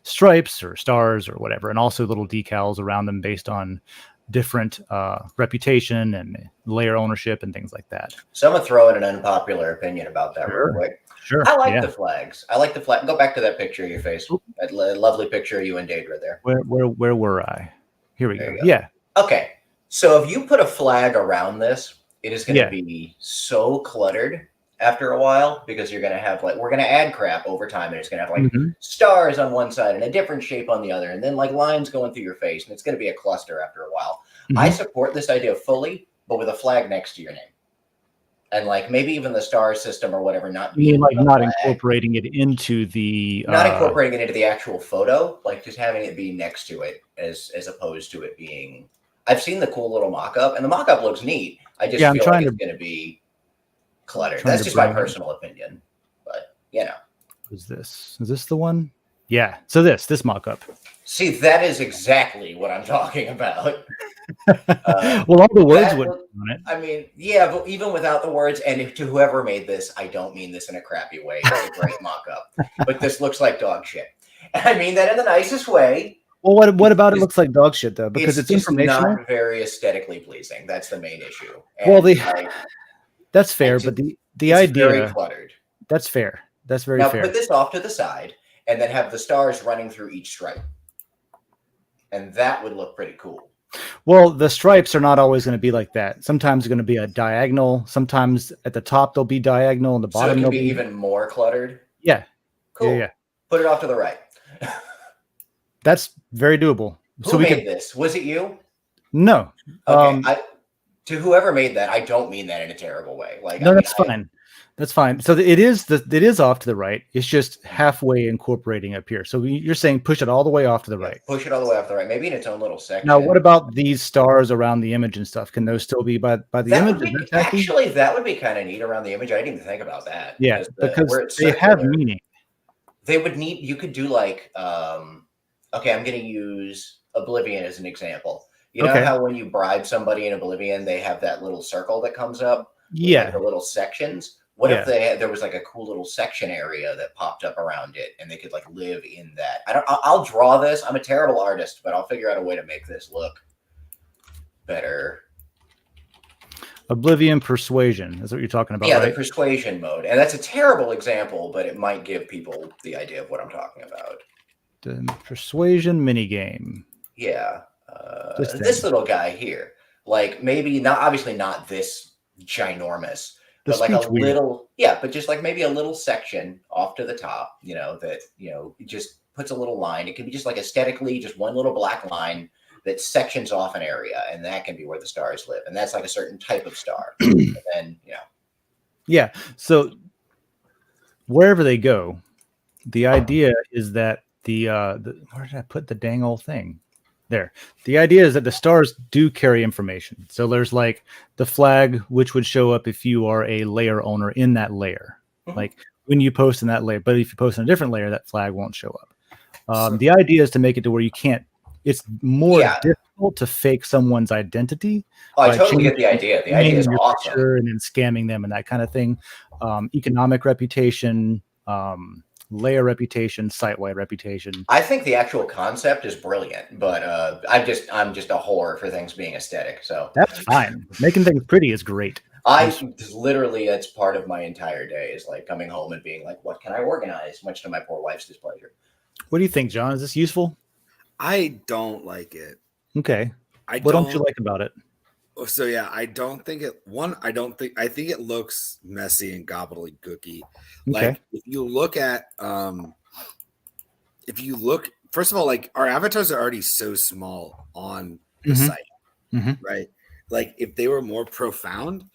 S1: stripes or stars or whatever. And also little decals around them based on different reputation and layer ownership and things like that.
S4: So I'm going to throw in an unpopular opinion about that real quick.
S1: Sure.
S4: I like the flags. I like the flag. Go back to that picture of your face. That lovely picture of you and Deidre there.
S1: Where were I? Here we go. Yeah.
S4: Okay. So if you put a flag around this, it is going to be so cluttered after a while because you're going to have like, we're going to add crap over time and it's going to have like stars on one side and a different shape on the other. And then like lines going through your face and it's going to be a cluster after a while. I support this idea fully, but with a flag next to your name. And like maybe even the star system or whatever, not
S1: incorporating it into the
S4: not incorporating it into the actual photo, like just having it be next to it as opposed to it being. I've seen the cool little mock-up, and the mock-up looks neat. I just feel like it's going to be cluttered. That's just my personal opinion, but
S1: Is this the one? Yeah. So this mock-up.
S4: See, that is exactly what I'm talking about.
S1: Well, all the words would on it.
S4: I mean, yeah, but even without the words, and to whoever made this, I don't mean this in a crappy way. It's a great mock-up, but this looks like dog shit. And I mean that in the nicest way.
S1: Well, what about it looks like dog shit though? Because it's informational.
S4: Not very aesthetically pleasing. That's the main issue.
S1: And well, that's fair, but the idea
S4: very cluttered.
S1: That's fair. That's very fair.
S4: Now put this off to the side, and then have the stars running through each stripe, and that would look pretty cool.
S1: Well, the stripes are not always going to be like that. Sometimes it's going to be a diagonal. Sometimes at the top they'll be diagonal, and the bottom
S4: so it can be even more cluttered.
S1: Yeah.
S4: Cool.
S1: Yeah.
S4: Put it off to the right.
S1: That's very doable.
S4: Who made this? Was it you?
S1: No.
S4: Okay. To whoever made that, I don't mean that in a terrible way. Like,
S1: no, that's fine. That's fine. So it is off to the right. It's just halfway incorporating up here. So you're saying push it all the way off to the right.
S4: Push it all the way off to the right. Maybe in its own little section.
S1: Now, what about these stars around the image and stuff? Can those still be by the image?
S4: Actually, that would be kind of neat around the image. I didn't even think about that.
S1: Yeah, because they have meaning.
S4: They would need. You could do like. Okay, I'm going to use Oblivion as an example. You know how when you bribe somebody in Oblivion, they have that little circle that comes up?
S1: Yeah.
S4: Like the little sections. What if there was like a cool little section area that popped up around it and they could like live in that? I'll draw this. I'm a terrible artist, but I'll figure out a way to make this look better.
S1: Oblivion Persuasion. That's what you're talking about,
S4: Yeah,
S1: right?
S4: the persuasion mode. And that's a terrible example, but it might give people the idea of what I'm talking about.
S1: The Persuasion minigame.
S4: Yeah.
S1: This
S4: This
S1: thing.
S4: little guy here. Like maybe not, obviously not this ginormous,
S1: The
S4: but like a
S1: speech wheel.
S4: little, yeah, but just like maybe a little section off to the top, you know, that, you know, it just puts a little line. It can be just like aesthetically, just one little black line that sections off an area, and that can be where the stars live. And that's like a certain type of star. And then, you know.
S1: Yeah. So wherever they go, the idea is that where did I put the dang old thing? There. The idea is that the stars do carry information. So there's like the flag, which would show up if you are a layer owner in that layer.
S4: Mhm.
S1: Like when you post in that layer, but if you post in a different layer, that flag won't show up. The idea is to make it to where you can't. It's more difficult to fake someone's identity.
S4: Oh, I totally get the idea. The idea is awesome.
S1: And then scamming them and that kind of thing. Economic reputation, layer reputation, site-wide reputation.
S4: I think the actual concept is brilliant, but I'm just a whore for things being aesthetic. So
S1: that's fine. Making things pretty is great.
S4: Literally, that's part of my entire day is like coming home and being like, what can I organize? Much to my poor wife's displeasure.
S1: What do you think, John? Is this useful?
S2: I don't like it.
S1: Okay. What don't you like about it?
S2: So yeah, I don't think it. I think it looks messy and gobbledygooky.
S1: Okay.
S2: Like if you look, first of all, like our avatars are already so small on the site, right? Like if they were more profound,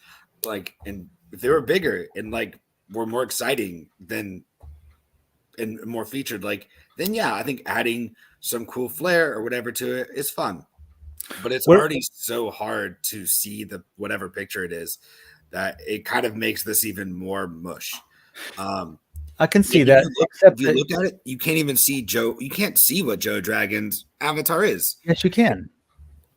S2: like, and if they were bigger and like were more exciting and more featured, like, then yeah, I think adding some cool flair or whatever to it is fun. But it's already so hard to see the whatever picture it is that it kind of makes this even more mush.
S1: I can see that.
S2: If you look at it, you can't even see Joe. You can't see what Joe Dragon's avatar is.
S1: Yes, you can.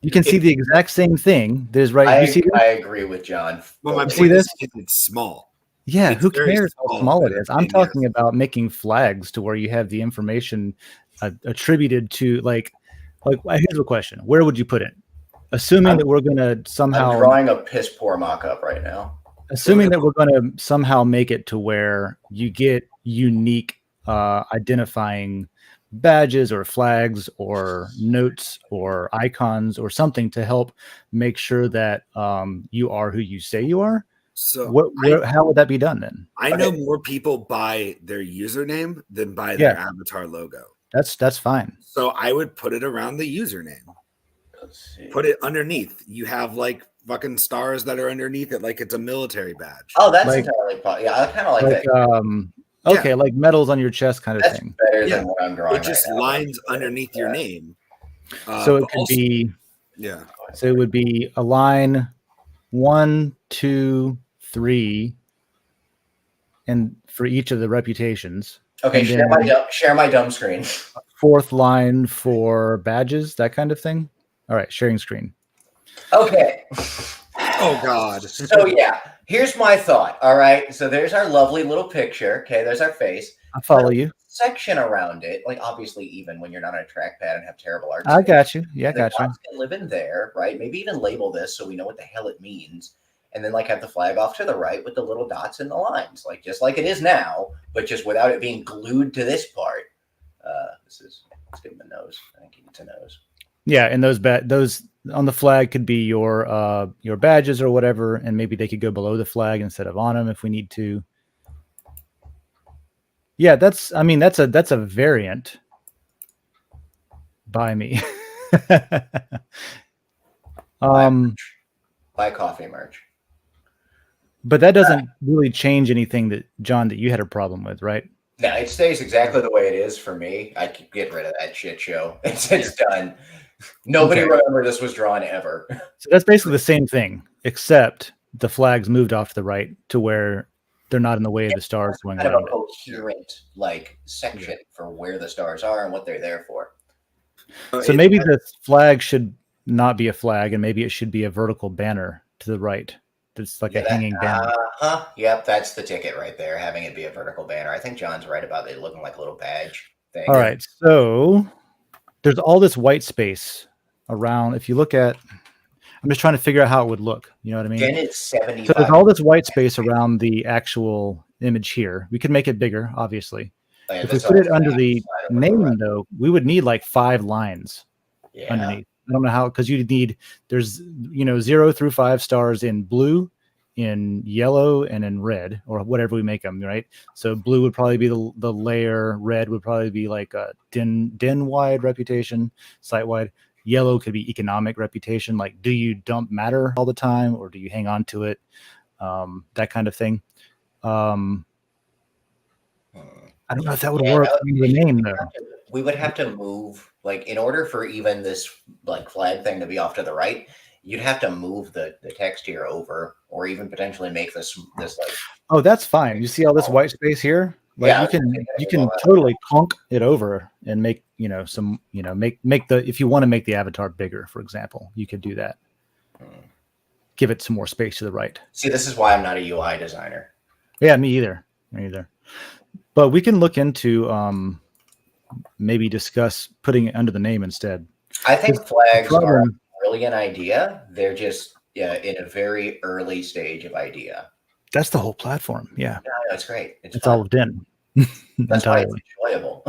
S1: You can see the exact same thing. There's right.
S4: I agree with John.
S2: Well, my point is it's small.
S1: Yeah,
S2: it's
S1: who cares how small it is? I'm talking about making flags to where you have the information attributed to like here's a question: where would you put it? Assuming that we're going to somehow
S4: I'm drawing a piss poor mock-up right now.
S1: Assuming that we're going to somehow make it to where you get unique identifying badges or flags or notes or icons or something to help make sure that you are who you say you are. So how would that be done then?
S2: I know more people buy their username than buy their avatar logo.
S1: That's fine.
S2: So I would put it around the username. Put it underneath. You have like fucking stars that are underneath it, like it's a military badge.
S4: Oh, that's entirely possible. Yeah, I kind of like that.
S1: Okay, like medals on your chest kind of thing.
S4: Better than what I'm drawing.
S2: It just lines underneath your name.
S1: So it could be So it would be a line 1, 2, 3, and for each of the reputations.
S4: Okay, share my dumb screen.
S1: Fourth line for badges, that kind of thing. All right, sharing screen.
S4: Okay.
S2: Oh God.
S4: So yeah, here's my thought. All right, so there's our lovely little picture. Okay, there's our face.
S1: I follow you.
S4: Section around it, like obviously, even when you're not on a trackpad and have terrible art.
S1: I got you. Yeah, I got you.
S4: Can live in there, right? Maybe even label this so we know what the hell it means, and then like have the flag off to the right with the little dots and the lines, like just like it is now, but just without it being glued to this part. Let's give him a nose. I think he needs a nose.
S1: Yeah, and those on the flag could be your badges or whatever, and maybe they could go below the flag instead of on them if we need to. Yeah, that's a variant by me.
S4: Buy coffee merch.
S1: But that doesn't really change anything that John that you had a problem with, right?
S4: No, it stays exactly the way it is for me. I can get rid of that shit show. It's done. Nobody remember this was drawn ever.
S1: So that's basically the same thing, except the flags moved off to the right to where they're not in the way of the stars going
S4: kind
S1: around
S4: of a coherent section for where the stars are and what they're there for.
S1: So maybe the flag should not be a flag, and maybe it should be a vertical banner to the right. It's like a hanging banner.
S4: Yep, that's the ticket right there, having it be a vertical banner. I think John's right about it looking like a little badge thing.
S1: All right, so there's all this white space around. If you look at, I'm just trying to figure out how it would look. You know what I mean?
S4: Den is 75.
S1: So there's all this white space around the actual image here. We could make it bigger, obviously.
S4: Oh, yeah,
S1: If we
S4: that's
S1: put it
S4: all
S1: under
S4: back
S1: the
S4: side of the
S1: name,
S4: right.
S1: though, we would need like 5 lines
S4: Yeah.
S1: underneath. I don't know how, because you need, there's 0 through 5 stars in blue, in yellow, and in red, or whatever we make them, right? So blue would probably be the layer, red would probably be like a den wide reputation, site wide. Yellow could be economic reputation, like do you dump matter all the time or do you hang on to it? That kind of thing. I don't know if that would work in the name though.
S4: We would have to move, like, in order for even this like flag thing to be off to the right, you'd have to move the text here over, or even potentially make this like.
S1: Oh, that's fine. You see all this white space here? Like
S4: Yeah,
S1: you can totally conk it over and make some make the, if you want to make the avatar bigger, for example, you could do that. Give it some more space to the right.
S4: See, this is why I'm not a UI designer.
S1: Yeah, me either. But we can look into maybe discuss putting it under the name instead.
S4: I think flags are a brilliant idea. They're just in a very early stage of idea.
S1: That's the whole platform. Yeah,
S4: no, it's great.
S1: It's all of Den.
S4: That's why it's enjoyable.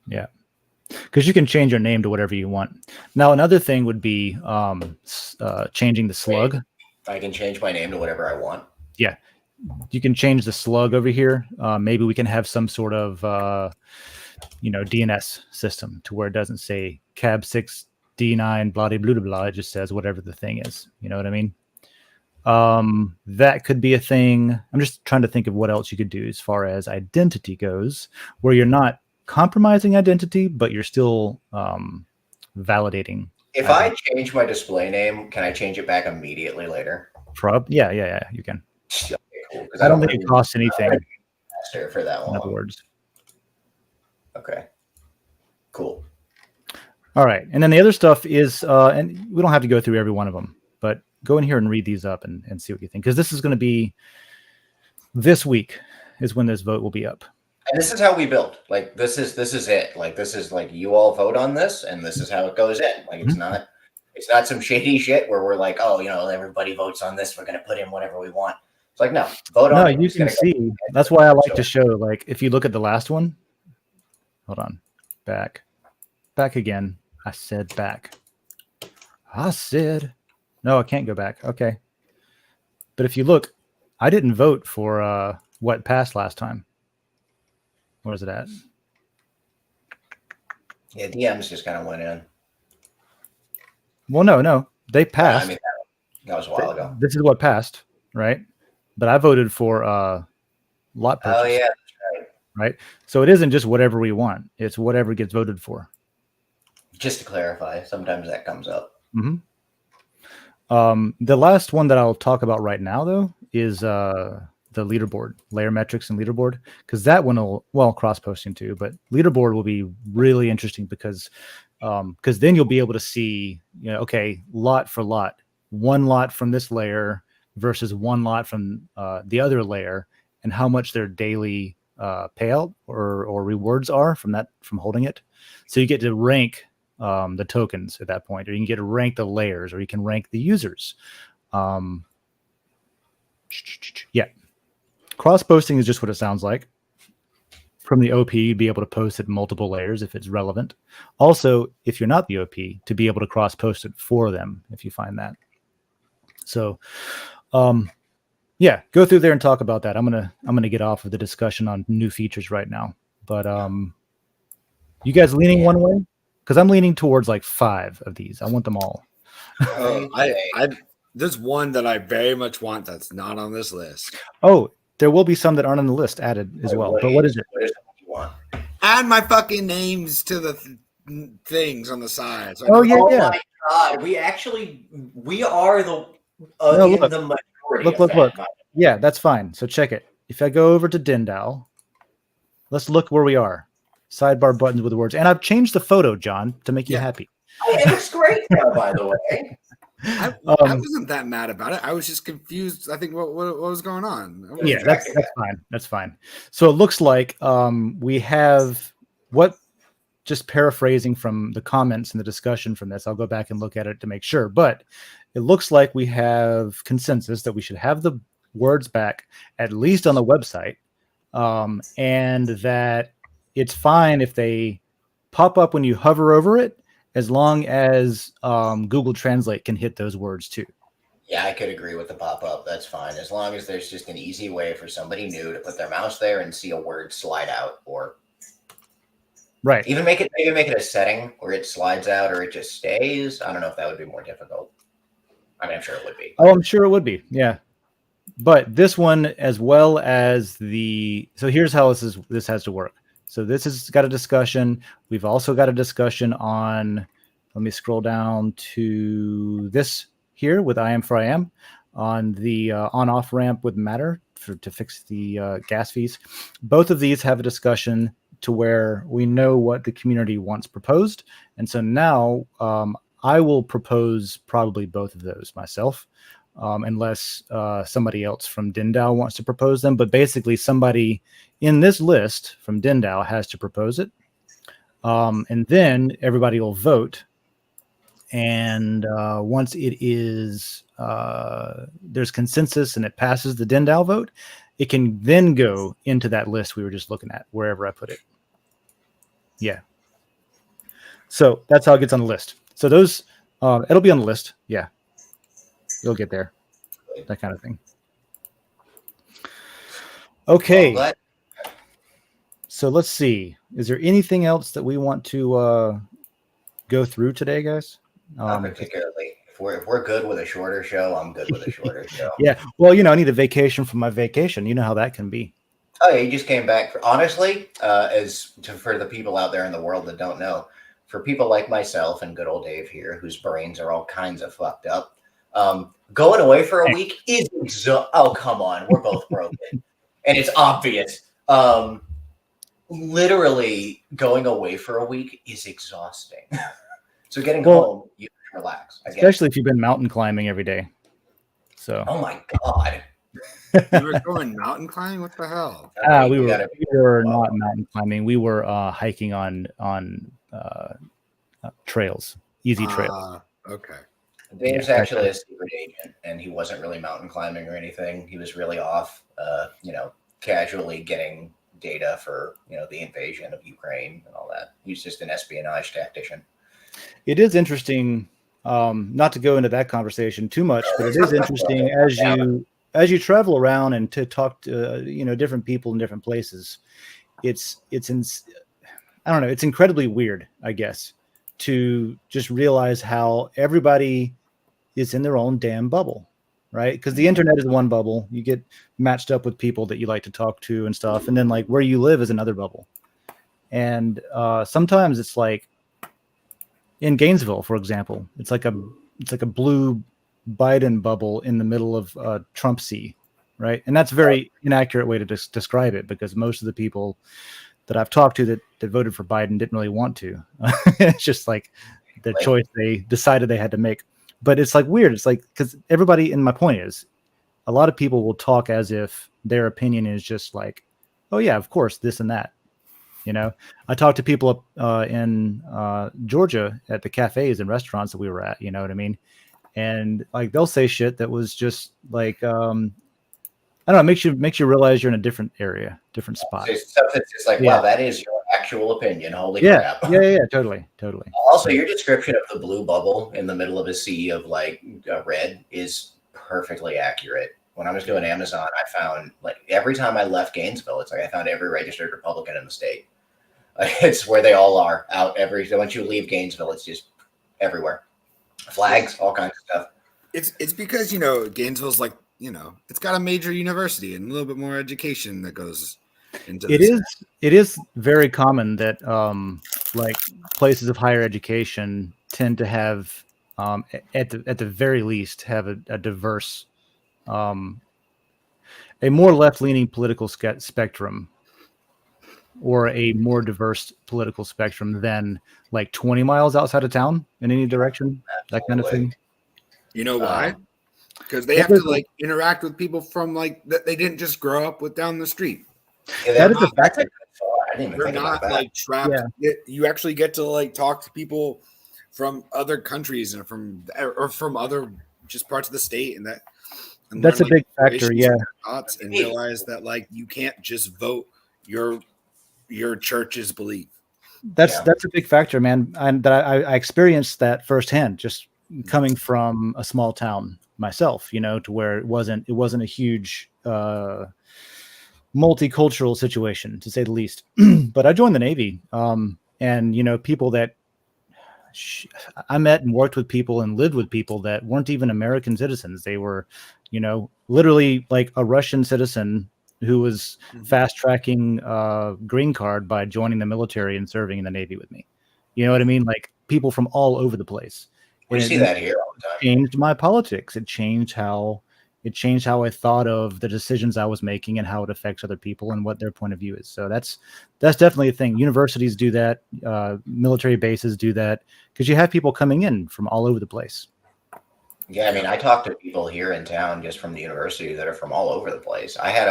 S1: Yeah, because you can change your name to whatever you want. Now, another thing would be changing the slug.
S4: I can change my name to whatever I want.
S1: Yeah, you can change the slug over here. Maybe we can have some sort of DNS system to where it doesn't say cab 6 D9 blah blah blah blah. It just says whatever the thing is. You know what I mean? That could be a thing. I'm just trying to think of what else you could do as far as identity goes, where you're not compromising identity, but you're still validating.
S4: If I change my display name, can I change it back immediately later?
S1: Yeah, you can.
S4: Okay, cool.
S1: I don't think it costs anything
S4: for that one.
S1: In other words.
S4: Okay. Cool.
S1: All right. And then the other stuff is, and we don't have to go through every one of them, but go in here and read these up and see what you think. Because this is going to be this week is when this vote will be up.
S4: And this is how we build. Like this is it. Like this is like you all vote on this, and this is how it goes in. Like it's not some shady shit where we're like, oh, everybody votes on this. We're gonna put in whatever we want. It's like no, vote on.
S1: No, you can see. That's why I like to show. Like if you look at the last one, hold on, back again. I said back. No, I can't go back. Okay, but if you look, I didn't vote for what passed last time. Where is it at?
S4: Yeah, DMs just kind of went in.
S1: Well, no, they passed.
S4: I mean, that was a while ago.
S1: This is what passed, right? But I voted for lot purchase.
S4: Oh yeah, that's right.
S1: Right. So it isn't just whatever we want; it's whatever gets voted for.
S4: Just to clarify, sometimes that comes up.
S1: Mm-hmm. The last one that I'll talk about right now, though, is the leaderboard, layer metrics and leaderboard, because that one will, cross posting too, but leaderboard will be really interesting because then you'll be able to see, okay, lot for lot, one lot from this layer versus one lot from the other layer, and how much their daily payout or rewards are from holding it. So you get to rank the tokens at that point, or you can get to rank the layers, or you can rank the users. Yeah. Cross posting is just what it sounds like. From the OP, you'd be able to post it multiple layers if it's relevant. Also, if you're not the OP, to be able to cross post it for them if you find that. So, yeah, go through there and talk about that. I'm gonna get off of the discussion on new features right now. But you guys leaning one way? Because I'm leaning towards like 5 of these. I want them all.
S2: There's one that I very much want that's not on this list.
S1: Oh, there will be some that aren't on the list added as well. But what is it?
S4: What is it you want?
S2: Add my fucking names to the things on the side.
S1: So yeah.
S4: My God, we are the majority.
S1: Look. Yeah, that's fine. So check it. If I go over to DENDAO, let's look where we are. Sidebar buttons with words. And I've changed the photo, John, to make you happy.
S4: It looks great now, by the way.
S2: I wasn't that mad about it. I was just confused. I think what was going on.
S1: Yeah, that's fine. That's fine. So it looks like we have what just paraphrasing from the comments and the discussion from this. I'll go back and look at it to make sure, but it looks like we have consensus that we should have the words back at least on the website, and that it's fine if they pop up when you hover over it, as long as Google Translate can hit those words too.
S4: Yeah, I could agree with the pop-up. That's fine. As long as there's just an easy way for somebody new to put their mouse there and see a word slide out, or
S1: right.
S4: Even make it a setting where it slides out or it just stays. I don't know if that would be more difficult. I mean, I'm sure it would be.
S1: Oh, I'm sure it would be. Yeah. But this one, as well as so here's how this has to work. So this has got a discussion. We've also got a discussion on, let me scroll down to this here with I am for I am, on the on-off ramp with Matter to fix the gas fees. Both of these have a discussion to where we know what the community wants proposed. And so now I will propose probably both of those myself, unless somebody else from DENDAO wants to propose them. But basically somebody in this list from DENDAO has to propose it. And then everybody will vote. And once it is, there's consensus and it passes the DENDAO vote, it can then go into that list we were just looking at, wherever I put it. Yeah. So that's how it gets on the list. So those, it'll be on the list. Yeah. You'll get there. That kind of thing. Okay.
S4: Well,
S1: so let's see. Is there anything else that we want to go through today, guys?
S4: not particularly. If we're good with a shorter show, I'm good with a shorter show.
S1: Yeah. Well, I need a vacation from my vacation. You know how that can be.
S4: Oh, yeah, you just came back. Honestly, for the people out there in the world that don't know, for people like myself and good old Dave here, whose brains are all kinds of fucked up, going away for a week is oh, come on, we're both broken, and it's obvious. Literally, going away for a week is exhausting. So getting home, you can relax.
S1: Especially if you've been mountain climbing every day. So.
S4: Oh my god.
S2: You were going mountain climbing? What the hell?
S1: We were not mountain climbing. We were hiking on trails, easy trails.
S2: Okay.
S4: Dave's actually a secret agent, and he wasn't really mountain climbing or anything. He was really off, casually getting data for the invasion of Ukraine and all that. He's just an espionage tactician.
S1: It is interesting, not to go into that conversation too much, but it is interesting as you travel around and to talk to different people in different places. It's incredibly weird, I guess, to just realize how everybody is in their own damn bubble, right? Because the internet is one bubble. You get matched up with people that you like to talk to and stuff, and then like where you live is another bubble. And sometimes it's like in Gainesville, for example, it's like a blue Biden bubble in the middle of Trump Sea, right? And that's a very inaccurate way to describe it, because most of the people that I've talked to that voted for Biden didn't really want to. It's just like the choice they decided they had to make. But it's like weird. It's like, because everybody, and my point is, a lot of people will talk as if their opinion is just like, oh yeah, of course, this and that. I talked to people in Georgia at the cafes and restaurants that we were at, you know what I mean? And like, they'll say shit that was just like, I don't know, it makes you realize you're in a different area, different spot.
S4: Stuff that's just like, wow, that is your actual opinion. Holy crap.
S1: Yeah, totally.
S4: Also, your description of the blue bubble in the middle of a sea of like red is perfectly accurate. When I was doing Amazon, I found like every time I left Gainesville, it's like I found every registered Republican in the state. It's where they all are out once you leave Gainesville, it's just everywhere. Flags, all kinds of stuff.
S2: It's because Gainesville's like it's got a major university and a little bit more education that goes into this.
S1: It is very common that like places of higher education tend to have at the very least have a diverse a more left-leaning political spectrum, or a more diverse political spectrum than like 20 miles outside of town in any direction. That kind of thing.
S2: You know why? Because they have to like interact with people from like that they didn't just grow up with down the street.
S4: Yeah, that's a good thought. didn't even
S2: They're
S4: think about
S2: not
S4: that.
S2: like trapped. You actually get to like talk to people from other countries and from other just parts of the state, and
S1: that's a
S2: learn,
S1: big
S2: like, their
S1: factor.
S2: issues
S1: Yeah,
S2: and their thoughts, and realize that like you can't just vote your church's belief.
S1: that's a big factor, man. And that I experienced that firsthand, just coming from a small town myself, you know, to where it wasn't a huge multicultural situation, to say the least. But I joined the Navy, and you know, people that I met and worked with people and lived with people that weren't even American citizens. They were, you know, literally like a Russian citizen who was fast tracking green card by joining the military and serving in the Navy with me. You know what I mean? Like people from all over the place.
S4: We
S1: And
S4: see that here all the time.
S1: changed my politics. It changed how I thought of the decisions I was making and how it affects other people and what their point of view is. So that's definitely a thing. Universities do that. Military bases do that because you have people coming in from all over the place.
S4: Yeah, I mean, I talk to people here in town just from the university that are from all over the place. I had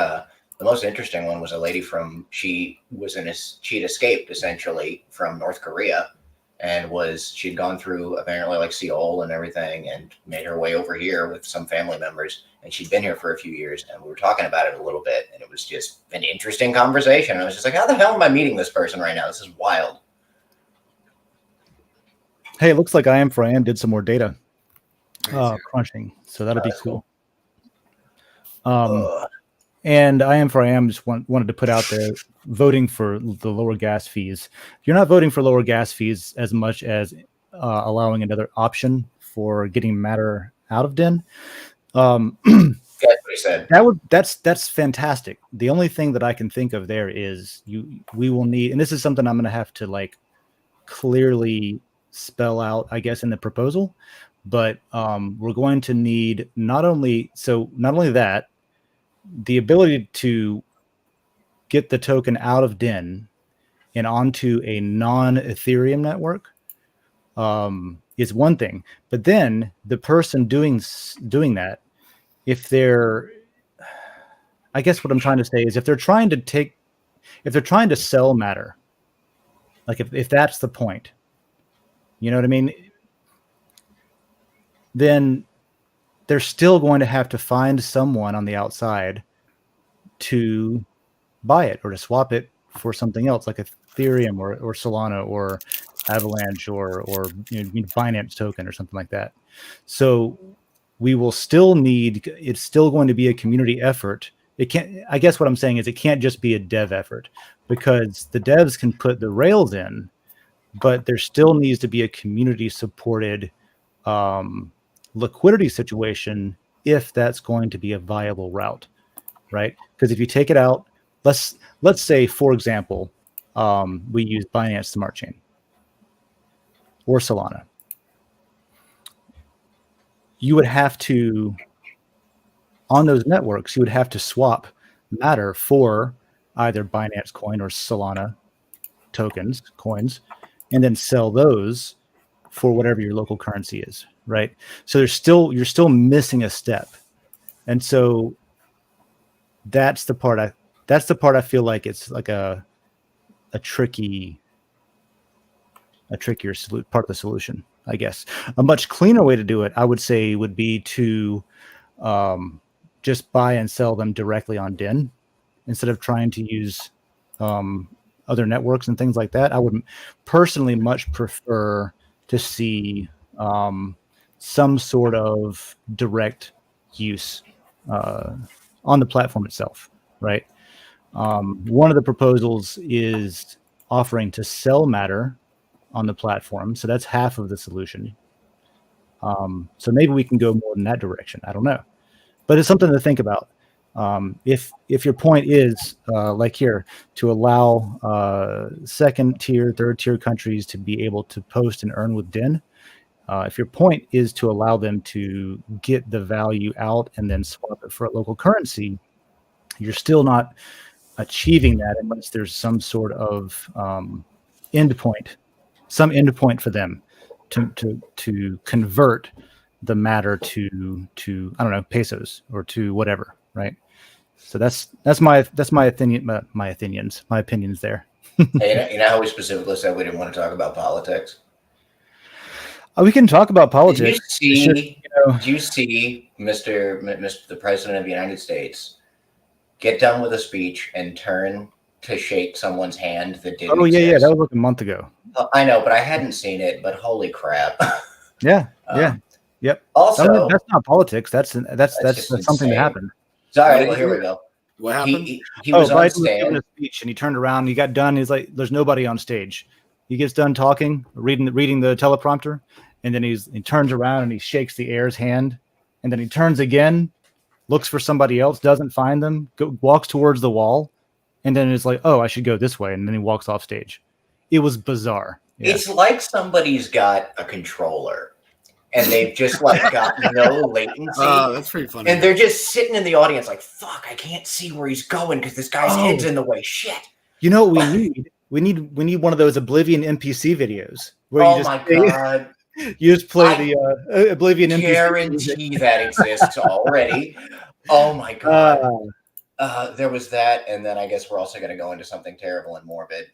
S4: the most interesting one was a lady she'd escaped essentially from North Korea, and she'd gone through apparently like Seoul and everything and made her way over here with some family members, and she'd been here for a few years, and we were talking about it a little bit, and it was just an interesting conversation. And I was just like, how the hell am I meeting this person right now? This is wild.
S1: Hey, it looks like I Am For I Am did some more data crunching, so that'll be cool. And I Am For I Am just wanted to put out there voting for the lower gas fees. You're not voting for lower gas fees as much as allowing another option for getting matter out of DEN.
S4: That's what he said.
S1: That's fantastic. The only thing that I can think of there is we will need, and this is something I'm going to have to like clearly spell out, I guess, in the proposal. But we're going to need not only that, the ability to get the token out of DEN and onto a non-Ethereum network is one thing. But then the person doing that, I guess what I'm trying to say is if they're trying to sell matter, like if that's the point, you know what I mean? Then they're still going to have to find someone on the outside to buy it or to swap it for something else, like Ethereum or Solana or Avalanche or Binance token or something like that. So we will still need. It's still going to be a community effort. It can't. I guess what I'm saying is it can't just be a dev effort, because the devs can put the rails in, but there still needs to be a community supported liquidity situation if that's going to be a viable route, right? Because if you take it out, let's say, for example, we use Binance Smart Chain or Solana. You would have to, on those networks, you would have to swap matter for either Binance coin or Solana coins, and then sell those for whatever your local currency is, right? So you're still missing a step. And so that's the part I feel like it's like a trickier part of the solution, I guess. A much cleaner way to do it, I would say, would be to just buy and sell them directly on DEN instead of trying to use other networks and things like that. I would personally much prefer to see some sort of direct use on the platform itself, right? One of the proposals is offering to sell matter on the platform, so that's half of the solution. So maybe we can go more in that direction. I don't know, but it's something to think about. If your point is like here, to allow second tier, third tier countries to be able to post and earn with DEN, if your point is to allow them to get the value out and then swap it for a local currency, you're still not achieving that unless there's some sort of endpoint for them to convert the matter to I don't know, pesos or to whatever, right? So that's my opinions there.
S4: Hey, you know how we specifically said we didn't want to talk about politics?
S1: We can talk about politics.
S4: Did you see Mr. the President of the United States get done with a speech and turn to shake someone's hand that didn't exist?
S1: Yeah, that was like a month ago.
S4: I know, but I hadn't seen it, but holy crap.
S1: Yeah. Yep.
S4: Also,
S1: that's not politics. That's something that happened.
S4: Sorry, well, here we go.
S2: What happened?
S4: He was on
S1: Biden was
S4: stand.
S1: giving a speech, and he turned around. He got done. He's like, "There's nobody on stage." He gets done talking, reading the teleprompter, and then he turns around and he shakes the heir's hand, and then he turns again, looks for somebody else, doesn't find them, walks towards the wall, and then is like, "Oh, I should go this way," and then he walks off stage. It was bizarre. Yeah.
S4: It's like somebody's got a controller and they've just like got no latency.
S2: Oh, that's pretty funny.
S4: And they're just sitting in the audience like, fuck, I can't see where he's going because this guy's head's in the way. Shit.
S1: You know what we need? We need one of those Oblivion NPC videos where
S4: oh my god.
S1: You just play the Oblivion NPC.
S4: Guarantee that exists already. Oh my god. There was that, and then I guess we're also going to go into something terrible and morbid.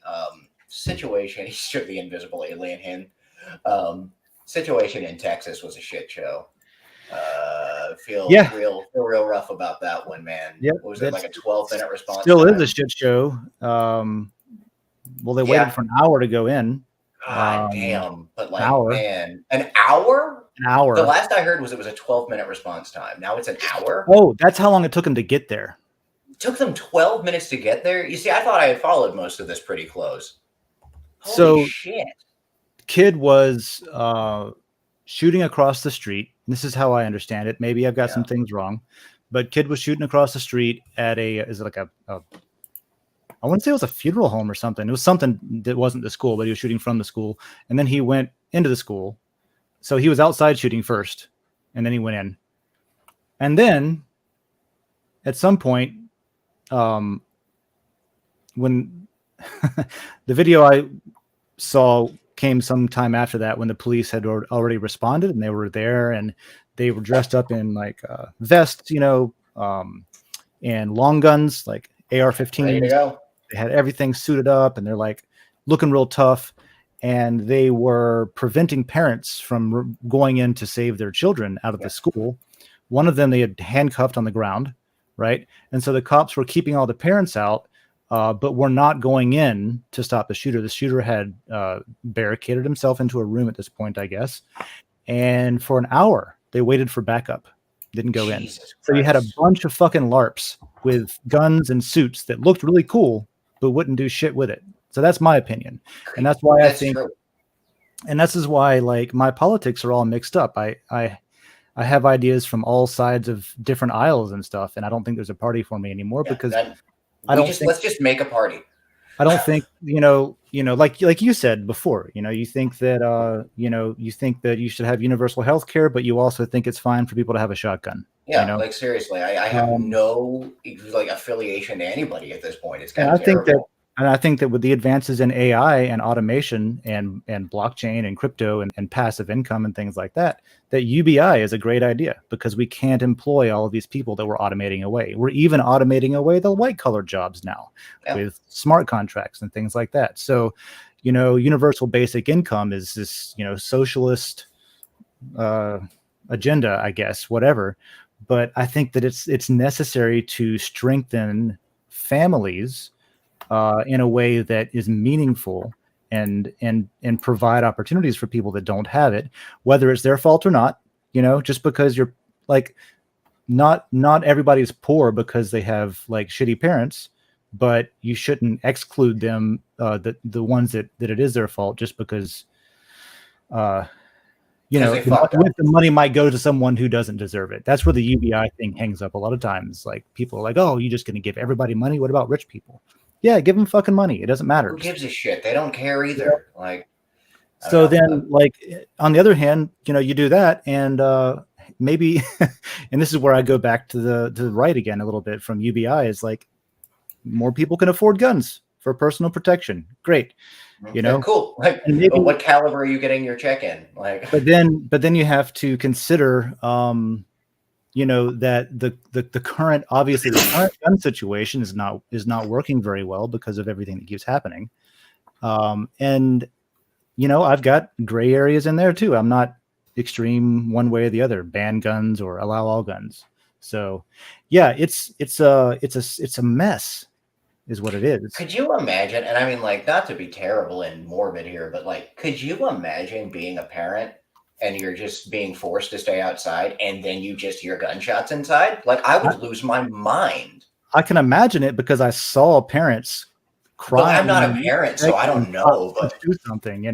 S4: Situation. He shook the invisible alien hand. Situation in Texas was a shit show. Feel real rough about that one, man.
S1: Yep,
S4: what was it, like a 12-minute response?
S1: Still is a shit show. Well, they waited for an hour to go in.
S4: God damn. But like, man,
S1: an hour?
S4: An hour. The last I heard was it was a 12-minute response time. Now it's an hour?
S1: Oh, that's how long it took them to get there.
S4: It took them 12 minutes to get there? You see, I thought I had followed most of this pretty close. Holy shit.
S1: Kid was shooting across the street. This is how I understand it. Maybe I've got some things wrong, but kid was shooting across the street at I want to say it was a funeral home or something. It was something that wasn't the school, but he was shooting from the school. And then he went into the school. So he was outside shooting first, and then he went in. And then at some point, when the video I saw came sometime after that, when the police had already responded and they were there and they were dressed up in like vests, and long guns, like AR-15s. They had everything suited up and they're like looking real tough, and they were preventing parents from going in to save their children out of the school. One of them they had handcuffed on the ground, right? And so the cops were keeping all the parents out, but were not going in to stop the shooter. The shooter had barricaded himself into a room at this point, I guess. And for an hour, they waited for backup. Didn't go in. So you had a bunch of fucking LARPs with guns and suits that looked really cool, but wouldn't do shit with it. So that's my opinion. And that's why I think, and this is why like my politics are all mixed up. I have ideas from all sides of different aisles and stuff. And I don't think there's a party for me anymore because let's just make a party. I don't think, like you said before, you think that, you should have universal health care, but you also think it's fine for people to have a shotgun. Yeah. Like seriously, I have no like affiliation to anybody at this point. It's kind of terrible. I think that with the advances in AI and automation and blockchain and crypto and passive income and things like that, that UBI is a great idea because we can't employ all of these people that we're automating away. We're even automating away the white collar jobs now with smart contracts and things like that. So, universal basic income is this, socialist agenda, I guess, whatever. But I think that it's necessary to strengthen families in a way that is meaningful and provide opportunities for people that don't have it, whether it's their fault or not. Just because you're like, not everybody's poor because they have like shitty parents, but you shouldn't exclude them, the ones that it is their fault just because, the money might go to someone who doesn't deserve it. That's where the UBI thing hangs up a lot of times. Like people are like, oh, you're just going to give everybody money. What about rich people? Yeah, give them fucking money. It doesn't matter. Who gives a shit? They don't care either. Like, so then, like, on the other hand, you do that, and maybe, and this is where I go back to the right again a little bit from UBI is like, more people can afford guns for personal protection. Great, cool. Like, maybe, what caliber are you getting your check in? Like, but then you have to consider, that the current, obviously the current gun situation is not working very well because of everything that keeps happening. And I've got gray areas in there too. I'm not extreme one way or the other. Ban guns or allow all guns. So, yeah, it's a mess, is what it is.
S4: Could you imagine? And I mean, like, not to be terrible and morbid here, but like, could you imagine being a parent and you're just being forced to stay outside, and then you just hear gunshots inside? Like, I would lose my mind.
S1: I can imagine it because I saw parents crying.
S4: But I'm not a parent, so I don't know. But
S1: do something,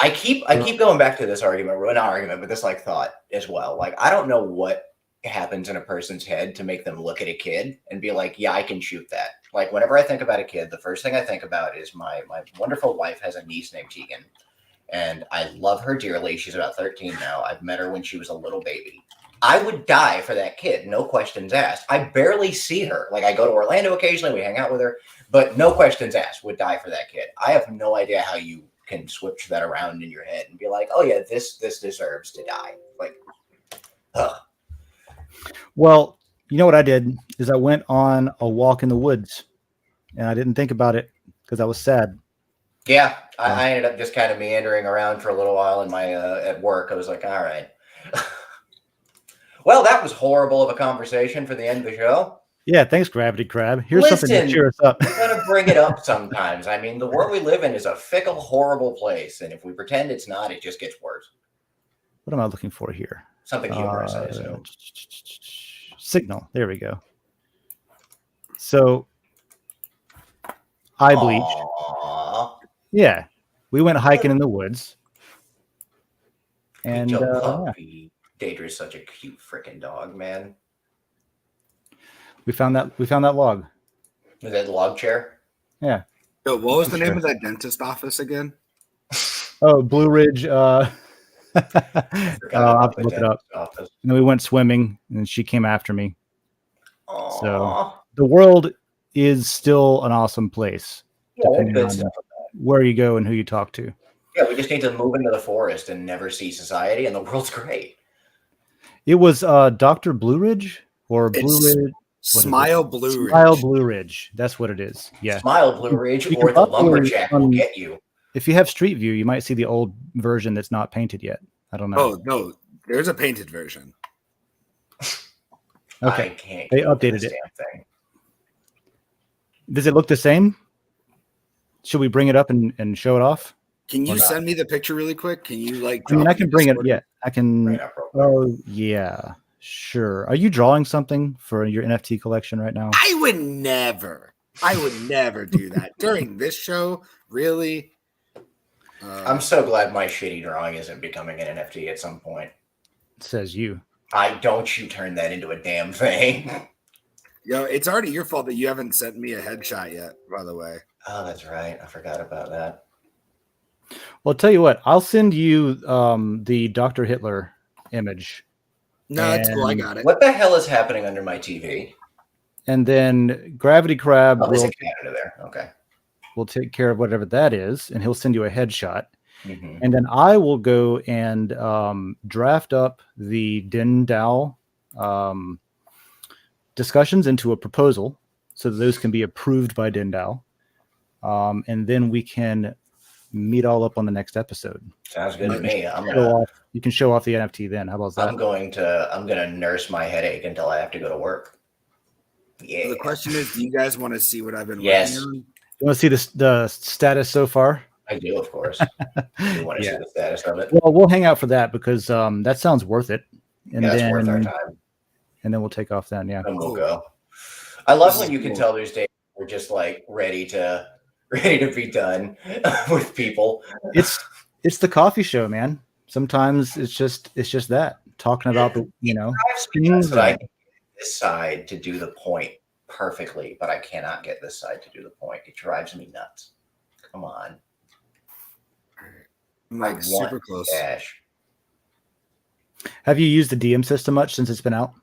S4: I keep going back to this argument, not argument, but this like thought as well. Like, I don't know what happens in a person's head to make them look at a kid and be like, yeah, I can shoot that. Like, whenever I think about a kid, the first thing I think about is my wonderful wife has a niece named Tegan, and I love her dearly. She's about 13 now. I've met her when she was a little baby. I would die for that kid, no questions asked. I barely see her. Like, I go to Orlando occasionally, we hang out with her, but no questions asked, would die for that kid. I have no idea how you can switch that around in your head and be like, oh yeah, this deserves to die. Like, ugh.
S1: Well, you know what I did is I went on a walk in the woods, and I didn't think about it because I was sad.
S4: Yeah, I ended up just kind of meandering around for a little while in my at work. I was like, all right. Well, that was horrible of a conversation for the end of the show.
S1: Yeah, thanks, Gravity Crab. Here's something to cheer us up.
S4: We gotta bring it up sometimes. I mean, the world we live in is a fickle, horrible place, and if we pretend it's not, it just gets worse.
S1: What am I looking for here?
S4: Something humorous, I assume.
S1: Signal. There we go. So, I bleached.
S4: Aww.
S1: Yeah, we went hiking in the woods, and
S4: Daedra is such a cute freaking dog, man.
S1: We found that log.
S4: Was that the log chair?
S1: Yeah.
S2: So what was the name of that dentist office again?
S1: Oh, Blue Ridge. I'll have to look it up. And then we went swimming, and she came after me.
S4: Aww.
S1: So the world is still an awesome place, depending on where you go and who you talk to.
S4: Yeah, we just need to move into the forest and never see society, and the world's great.
S1: It was Dr. Blue Ridge or Blue Ridge.
S2: Smile Blue Ridge.
S1: Smile Blue Ridge. That's what it is. Yeah.
S4: Smile Blue Ridge, or the lumberjack will get you.
S1: If you have Street View, you might see the old version that's not painted yet. I don't know.
S2: Oh no, there's a painted version.
S1: Okay, they updated it. Thing. Does it look the same? Should we bring it up and show it off?
S2: Can you send me the picture really quick? Can you like?
S1: I mean, I can bring it. Yeah, I can. Oh yeah, sure. Are you drawing something for your NFT collection right now?
S2: I would never do that during this show. Really?
S4: I'm so glad my shitty drawing isn't becoming an NFT at some point.
S1: It says you.
S4: Don't you turn that into a damn thing.
S2: Yo, it's already your fault that you haven't sent me a headshot yet, by the way.
S4: Oh, that's right. I forgot about that.
S1: Well, I'll tell you what. I'll send you the Dr. Hitler image.
S2: No, that's cool. I got it.
S4: What the hell is happening under my TV?
S1: And then Gravity Crab
S4: will Canada there. Okay.
S1: We'll take care of whatever that is, and he'll send you a headshot. Mm-hmm. And then I will go and draft up the DENDAO discussions into a proposal so that those can be approved by DENDAO. And then we can meet all up on the next episode.
S4: Sounds good to me.
S1: You can show off the NFT then. How about that?
S4: I'm gonna nurse my headache until I have to go to work. Yeah.
S2: So the question is, do you guys want to see what I've been working on?
S1: You want to see the status so far?
S4: I do, of course. You want to see the status of it?
S1: Well, we'll hang out for that because that sounds worth it. And
S4: that's
S1: then,
S4: worth our time.
S1: And then we'll take off then. Yeah.
S4: And we'll go. I love when you can tell there's days we're just like ready to be done with people.
S1: It's the coffee show, man. Sometimes it's just that talking about the
S4: things that I can get this side to do the point perfectly, but I cannot get this side to do the point. It drives me nuts. Come on.
S2: I'm like super close.
S4: Cash.
S1: Have you used the DM system much since it's been out?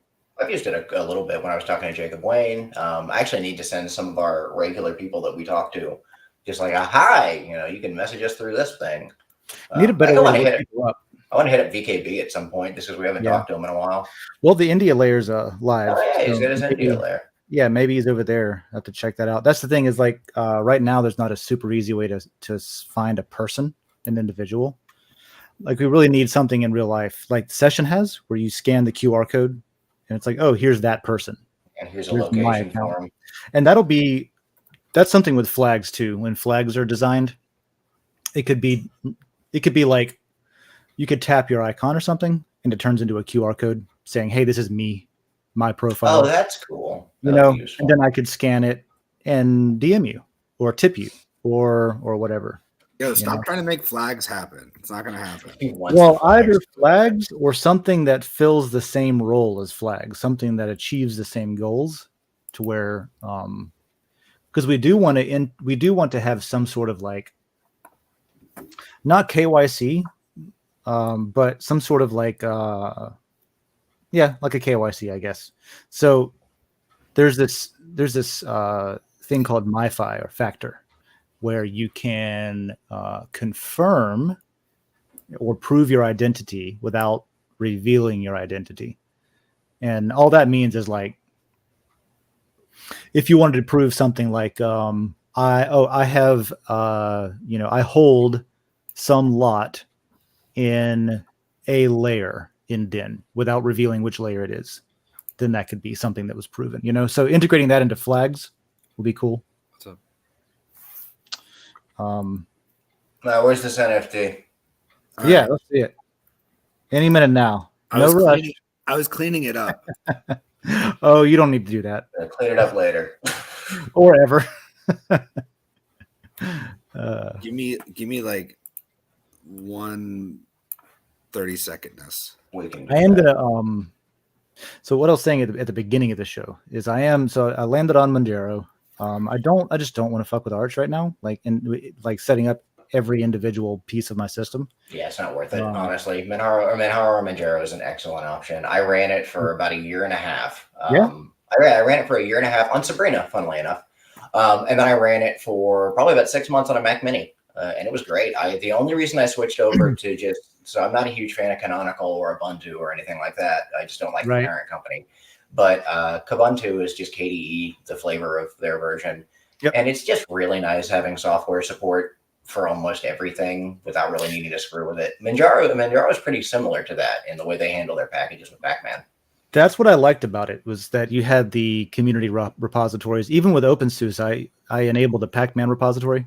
S4: I've used it a little bit when I was talking to Jacob Wayne. I actually need to send some of our regular people that we talk to just like a hi. You can message us through this thing.
S1: Need a better way to hit
S4: up. I want to hit up VKB at some point just because we haven't talked to him in a while.
S1: Well, the India layer's live.
S4: Oh, yeah, he's got his India layer.
S1: Yeah, maybe he's over there. I have to check that out. That's the thing is like right now there's not a super easy way to find a person, an individual. Like we really need something in real life, like Session has, where you scan the QR code and it's like, oh, here's that person.
S4: And here's a
S1: Here's my
S4: location
S1: account.
S4: for him.
S1: And that's something with flags too. When flags are designed, it could be like you could tap your icon or something and it turns into a QR code saying, hey, this is me, my profile.
S4: Oh, that's cool.
S1: You know, and then I could scan it and DM you or tip you or whatever.
S2: Yo, stop trying to make flags happen. It's not going to happen.
S1: Well, either flags or something that fills the same role as flags, something that achieves the same goals, to where, because we do want to have some sort of like, not KYC, but some sort of like, like a KYC, I guess. So there's this thing called MiFi or Factor, where you can confirm or prove your identity without revealing your identity. And all that means is like, if you wanted to prove something like, I hold some lot in a layer in Den without revealing which layer it is, then that could be something that was proven, so integrating that into flags will be cool.
S2: What's up?
S4: Where's this NFT?
S1: Yeah, let's see it. Any minute now. No rush.
S2: I was cleaning it up.
S1: Oh, you don't need to do that.
S4: I'll clean it up later.
S1: Or ever.
S2: Give me like 1 30-secondness.
S1: I am gonna so what I was saying at the beginning of the show is I landed on Monero. I just don't want to fuck with Arch right now, like setting up every individual piece of my system.
S4: Yeah, it's not worth it, honestly. Monero is an excellent option. I ran it for about a year and a half. I ran it for a year and a half on Sabrina, funnily enough. And then I ran it for probably about 6 months on a Mac Mini. And it was great. The only reason I switched over to so I'm not a huge fan of Canonical or Ubuntu or anything like that. I just don't like the parent company. But Kubuntu is just KDE, the flavor of their version. Yep. And it's just really nice having software support for almost everything without really needing to screw with it. Manjaro is pretty similar to that in the way they handle their packages with Pacman.
S1: That's what I liked about it, was that you had the community repositories. Even with OpenSUSE, I enabled the Pacman repository.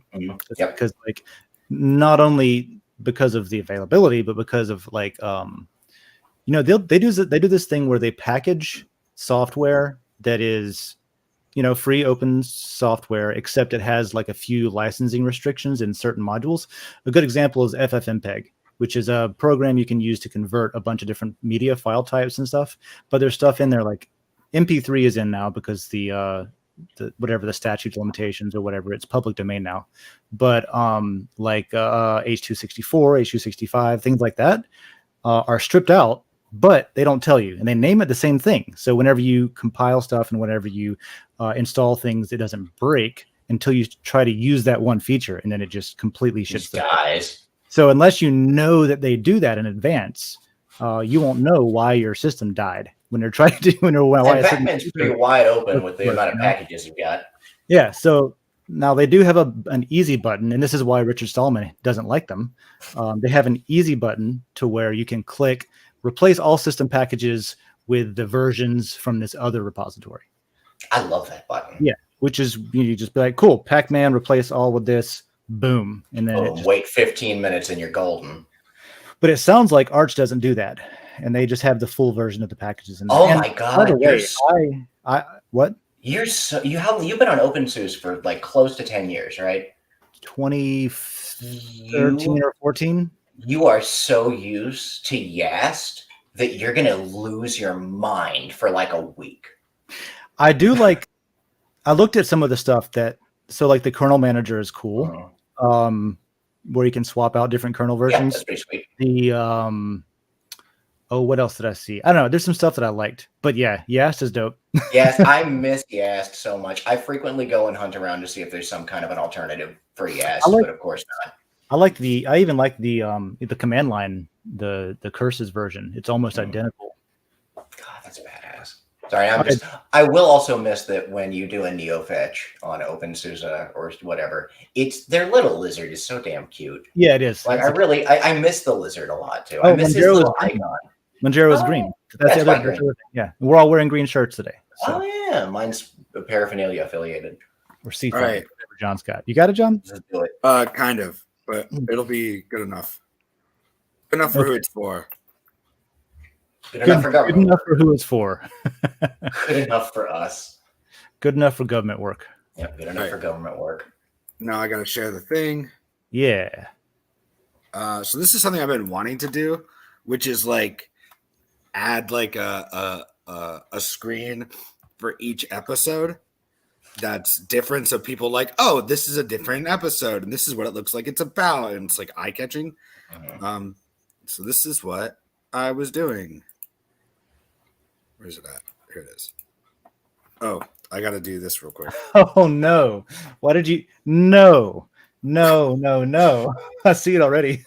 S1: Because like, not only because of the availability, but because of like, they do this thing where they package software that is, free open software, except it has like a few licensing restrictions in certain modules. A good example is FFmpeg, which is a program you can use to convert a bunch of different media file types and stuff. But there's stuff in there like MP3 is in now because the whatever the statute limitations or whatever, it's public domain now. But like H.264, H.265, things like that are stripped out, but they don't tell you, and they name it the same thing. So whenever you compile stuff and whenever you install things, it doesn't break until you try to use that one feature, and then it just completely shits the
S4: guys.
S1: So unless you know that they do that in advance, you won't know why your system died when they're trying to do.
S4: Pacman's pretty wide open with the amount of packages you've got.
S1: Yeah, so now they do have an easy button, and this is why Richard Stallman doesn't like them. They have an easy button to where you can click replace all system packages with the versions from this other repository.
S4: I love that button.
S1: Yeah, which is you just be like, cool, Pacman, replace all with this, boom, and then
S4: wait 15 minutes and you're golden.
S1: But it sounds like Arch doesn't do that, and they just have the full version of the packages.
S4: My god!
S1: By the way, what?
S4: You've been on OpenSUSE for like close to 10 years, right?
S1: 2013 or 14.
S4: You are so used to Yast that you're gonna lose your mind for like a week.
S1: I do like. I looked at some of the stuff like the kernel manager is cool, where you can swap out different kernel versions.
S4: Yeah, that's pretty sweet.
S1: The what else did I see? I don't know. There's some stuff that I liked, but yeah, Yast is dope.
S4: Yes, I miss Yast so much. I frequently go and hunt around to see if there's some kind of an alternative for Yast, but of course not.
S1: I even like the command line, the curses version. It's almost identical.
S4: God, that's badass. Sorry, I will also miss that when you do a neofetch on OpenSUSE or whatever, their little lizard is so damn cute.
S1: Yeah, it is.
S4: Like I miss the lizard a lot too.
S1: Oh,
S4: I miss his
S1: Manjaro
S4: little
S1: is green.
S4: icon.
S1: Manjaro is green. That's the other thing. Yeah, we're all wearing green shirts today. So.
S4: Oh yeah, mine's paraphernalia affiliated.
S1: Or C5,
S2: All right.
S1: whatever John's got. You got it, John?
S4: Let's do it.
S2: Kind of, but it'll be good enough. Good enough for who it's for.
S4: Good enough for government.
S1: Good enough for who it's for.
S4: Good enough for us.
S1: Good enough for government work.
S4: Yeah, good enough for government work.
S2: Now I got to share the thing.
S1: Yeah.
S2: So this is something I've been wanting to do, which is like add like a screen for each episode that's different. So people like, oh, this is a different episode, and this is what it looks like it's about, and it's like eye catching.
S4: Mm-hmm.
S2: So this is what I was doing. Where's it at? Here it is. Oh, I got to do this real quick.
S1: Oh no! Why did you? No! I see it already.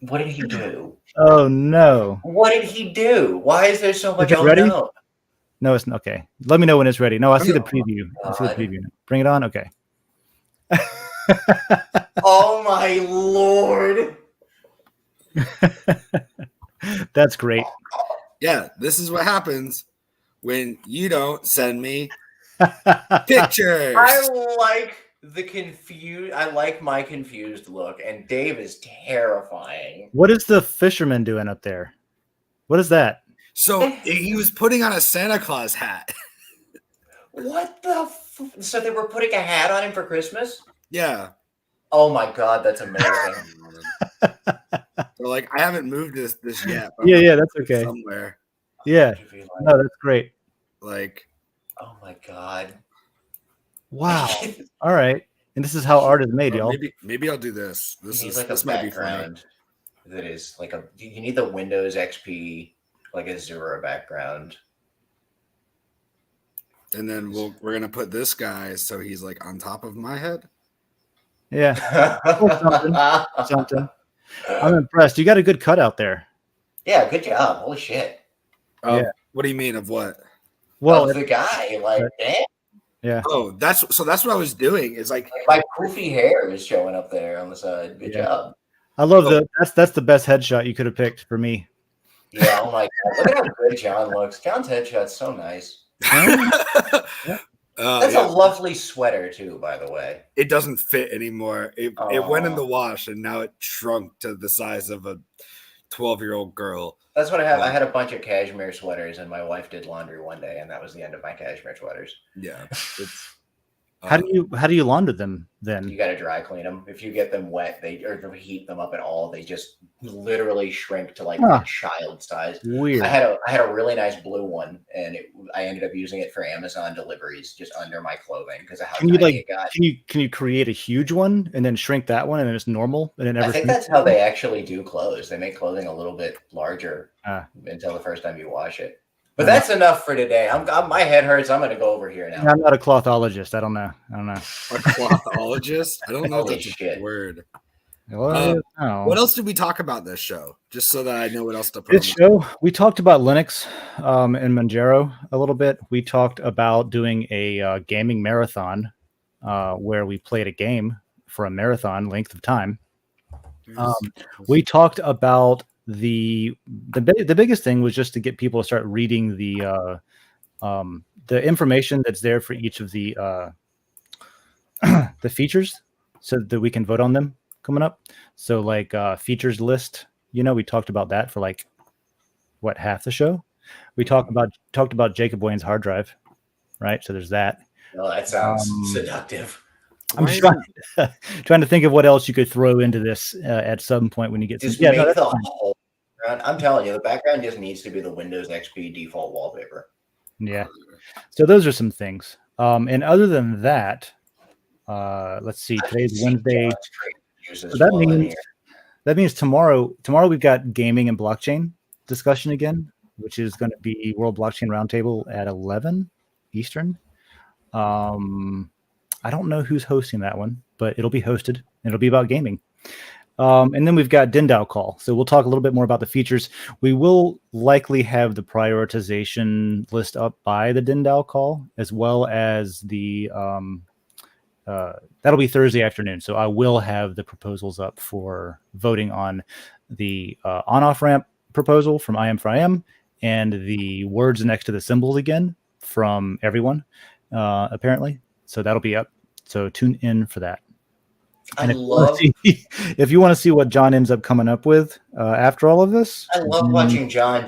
S4: What did he do?
S1: Oh no!
S4: What did he do? Why is there so much?
S1: Is it ready?
S4: No.
S1: No, it's not. Okay. Let me know when it's ready. No, I see the preview. I see the preview. Bring it on. Okay.
S4: Oh my lord!
S1: That's great.
S2: Yeah, this is what happens when you don't send me pictures.
S4: I like my confused look, and Dave is terrifying.
S1: What is the fisherman doing up there? What is that?
S2: So he was putting on a Santa Claus hat.
S4: What the? So they were putting a hat on him for Christmas?
S2: Yeah.
S4: Oh my god, that's amazing.
S2: So like, I haven't moved this yet.
S1: Yeah, that's okay.
S2: Somewhere.
S1: Yeah. No, that's great.
S2: Like,
S4: oh my god.
S1: Wow. All right. And this is how art is made, y'all.
S2: Maybe I'll do this. This might be funny.
S4: That is like you need the Windows XP like Azure background.
S2: And then we're gonna put this guy so he's like on top of my head.
S1: Yeah. Something. I'm impressed. You got a good cutout there.
S4: Yeah, good job. Holy shit.
S2: Yeah. What do you mean of what?
S1: Well,
S4: of the guy, like, damn.
S1: Yeah.
S2: Oh, that's what I was doing. Is like
S4: my poofy hair is showing up there on the side. Good job.
S1: I love that's the best headshot you could have picked for me.
S4: Yeah. Oh my god. Look at how good John looks. John's headshot's so nice. That's a lovely sweater too, by the way.
S2: It doesn't fit anymore. It went in the wash and now it shrunk to the size of a 12-year-old girl.
S4: That's what I have. I had a bunch of cashmere sweaters, and my wife did laundry one day, and that was the end of my cashmere sweaters.
S2: Yeah.
S1: How do you launder them then?
S4: You got to dry clean them. If you get them wet, or heat them up at all, they just literally shrink to like a child size.
S1: Weird.
S4: I had a really nice blue one, and I ended up using it for Amazon deliveries just under my clothing because of how tiny it got.
S1: Can you create a huge one and then shrink that one and then it's normal and it never?
S4: I think that's how they actually do clothes. They make clothing a little bit larger until the first time you wash it. But that's enough for today. My head hurts. I'm going to go over here now.
S1: I'm not a clothologist. I don't know.
S2: A clothologist? I don't know if that's a word. What else did we talk about this show? Just so that I know what else to put.
S1: This show, we talked about Linux and Manjaro a little bit. We talked about doing a gaming marathon where we played a game for a marathon length of time. We talked about the biggest thing was just to get people to start reading the information that's there for each of the the features so that we can vote on them coming up. So like features list, we talked about that for like half the show. We talked about Jacob Wayne's hard drive, right? So there's that.
S4: Oh, that sounds seductive.
S1: I'm just trying to think of what else you could throw into this at some point when you get
S4: just make the whole background. I'm telling you, the background just needs to be the Windows XP default wallpaper.
S1: Yeah. So those are some things. And other than that, let's see. Today's Wednesday. So that means tomorrow we've got gaming and blockchain discussion again, which is going to be World Blockchain Roundtable at 11 Eastern. I don't know who's hosting that one, but it'll be hosted. It'll be about gaming. And then we've got DENDAO call. So we'll talk a little bit more about the features. We will likely have the prioritization list up by the DENDAO call, as well as the that'll be Thursday afternoon. So I will have the proposals up for voting on the on-off ramp proposal from IM4IM and the words next to the symbols again from everyone, apparently. So that'll be up. So tune in for that. And if you want to see what John ends up coming up with after all of this,
S4: I love watching John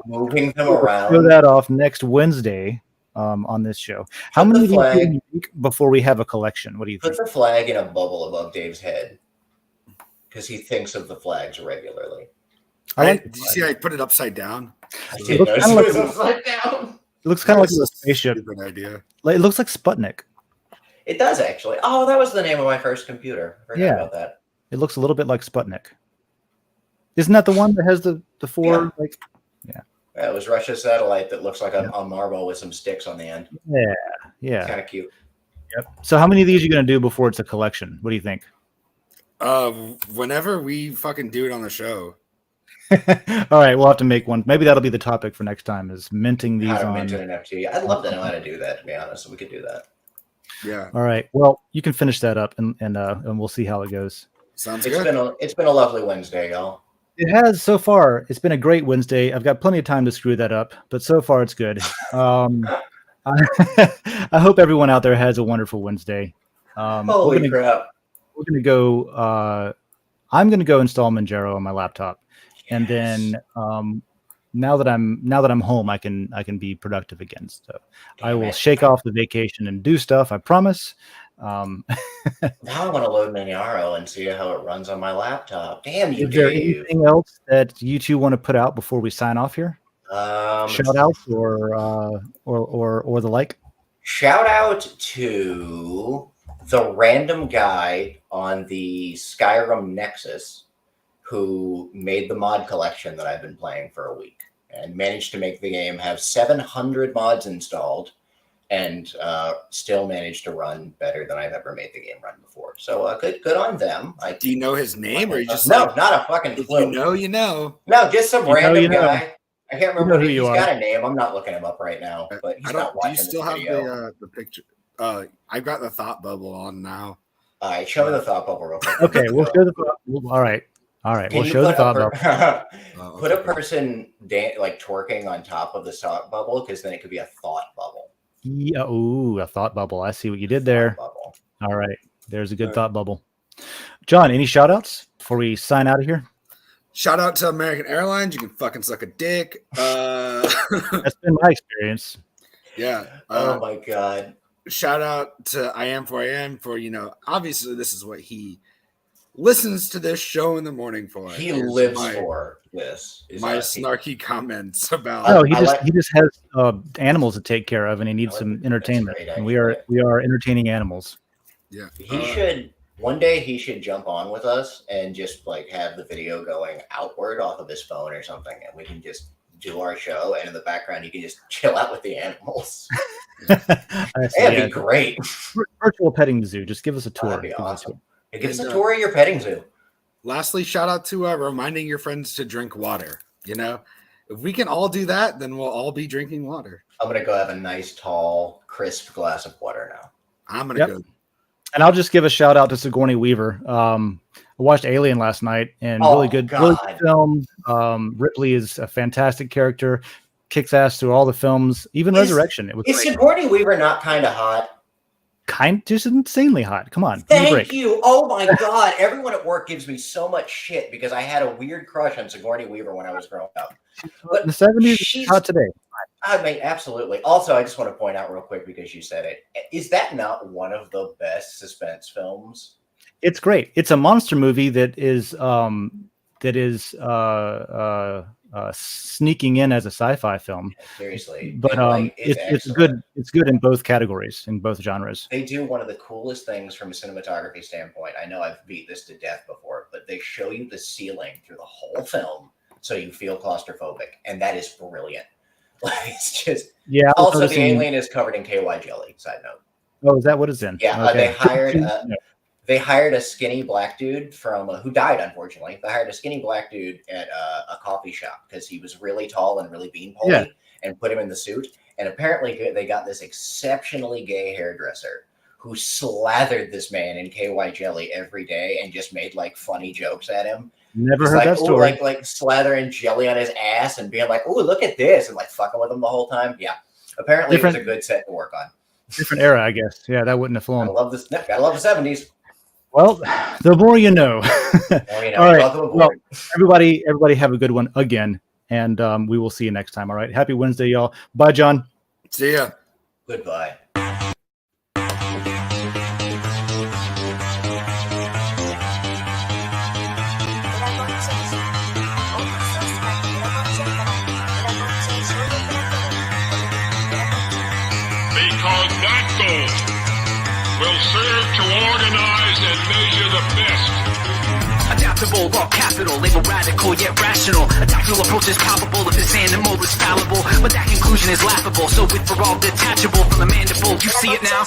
S4: moving them around.
S1: Show that off next Wednesday on this show. How many do you think before we have a collection? What do you think?
S4: Put the flag in a bubble above Dave's head because he thinks of the flags regularly.
S2: Did you see I put it upside down?
S4: I did notice it was upside down.
S1: It looks kind of like a spaceship.
S2: Stupid idea.
S1: It looks like Sputnik.
S4: It does actually. Oh, that was the name of my first computer. I forgot about that.
S1: It looks a little bit like Sputnik. Isn't that the one that has the four?
S4: Yeah, it was Russia's satellite that looks like a marble with some sticks on the end.
S1: Yeah.
S4: Kind of cute.
S1: Yep. So how many of these are you going to do before it's a collection? What do you think?
S2: Whenever we fucking do it on the show.
S1: All right, we'll have to make one. Maybe that'll be the topic for next time: is minting these
S4: how to
S1: on.
S4: Mint an NFT. I'd love to know how to do that. To be honest, we could do that.
S2: Yeah.
S1: All right. Well, you can finish that up, and we'll see how it goes.
S2: Sounds good.
S4: It's been a lovely Wednesday, y'all.
S1: It has so far. It's been a great Wednesday. I've got plenty of time to screw that up, but so far it's good. I hope everyone out there has a wonderful Wednesday.
S4: Holy crap!
S1: We're gonna go. I'm gonna go install Manjaro on my laptop, and then now that I'm home, I can be productive again. So I will shake off the vacation and do stuff. I promise.
S4: Now I want to load Manjaro and see how it runs on my laptop. Damn you,
S1: Is there
S4: Dave.
S1: anything else that you two want to put out before we sign off here? Shout outs or the like?
S4: Shout out to the random guy on the Skyrim Nexus who made the mod collection that I've been playing for a week and managed to make the game have 700 mods installed and still managed to run better than I've ever made the game run before. So good on them.
S2: Do you know his name, or you just
S4: not a fucking clue?
S2: You know.
S4: No, just some random guy. I can't remember
S1: who you are.
S4: He's got a name. I'm not looking him up right now, but he's not watching.
S2: Do you still
S4: this
S2: have
S4: video.
S2: the picture? I've got the thought bubble on now.
S4: All right, show me the thought bubble real quick.
S1: Okay, we'll show the thought. All right. We'll show the thought bubble.
S4: Put a person like twerking on top of the thought bubble, because then it could be a thought bubble.
S1: Yeah, ooh, a thought bubble. I see what you did there. All right. There's a good thought bubble. John, any shout outs before we sign out of here?
S2: Shout out to American Airlines. You can fucking suck a dick.
S1: That's been my experience.
S2: Yeah.
S4: Oh my God.
S2: Shout out to IM4IM for, obviously this is what he listens to this show in the morning for.
S4: He lives for this.
S2: My snarky comments about.
S1: No, he just has animals to take care of, and he needs some entertainment. And we are entertaining animals.
S2: Yeah,
S4: one day he should jump on with us and just like have the video going outward off of his phone or something, and we can just do our show, and in the background you can just chill out with the animals. That'd be great.
S1: Virtual petting zoo. Just give us a tour.
S4: That'd be awesome. Give us a tour of your petting zoo.
S2: Lastly, shout out to reminding your friends to drink water. If we can all do that, then we'll all be drinking water.
S4: I'm gonna go have a nice, tall, crisp glass of water now.
S2: I'm gonna go.
S1: And I'll just give a shout out to Sigourney Weaver. I watched Alien last night, and really good film. Ripley is a fantastic character, kicks ass through all the films, even Resurrection. It was
S4: great. Sigourney Weaver not kind of hot?
S1: Just insanely hot. Come on.
S4: Thank you. Oh my God. Everyone at work gives me so much shit because I had a weird crush on Sigourney Weaver when I was growing up.
S1: But in the 70s, she's hot today.
S4: I mean, absolutely. Also, I just want to point out real quick, because you said it. Is that not one of the best suspense films?
S1: It's great. It's a monster movie that is sneaking in as a sci-fi film.
S4: Seriously,
S1: but it's good. It's good in both categories, in both genres.
S4: They do one of the coolest things from a cinematography standpoint. I know I've beat this to death before, but they show you the ceiling through the whole film, so you feel claustrophobic, and that is brilliant. Like, it's just Also, the alien is covered in KY jelly. Side note.
S1: Oh, is that what it's in?
S4: Yeah,
S1: okay.
S4: they hired a skinny black dude from who died, unfortunately. They hired a skinny black dude at a coffee shop because he was really tall and really beanpole and put him in the suit. And apparently they got this exceptionally gay hairdresser who slathered this man in KY jelly every day and just made like funny jokes at him.
S1: Never heard that story.
S4: Like slathering jelly on his ass and being like, "Oh, look at this," and like fucking with him the whole time. Yeah, apparently it was a good set to work on.
S1: Different era, I guess. Yeah, that wouldn't have flown.
S4: I love this. Gotta love the 70s.
S1: Well, the more you know. All right. Well, everybody have a good one again, and we will see you next time. All right. Happy Wednesday, y'all. Bye, John.
S2: See ya.
S4: Goodbye.
S5: Because that goal will serve to organize and measure the best. Adaptable, raw capital, label radical yet rational. A tactical approach is probable if this animal is fallible, but that conclusion is laughable. So with for all detachable from the mandible, you see it now.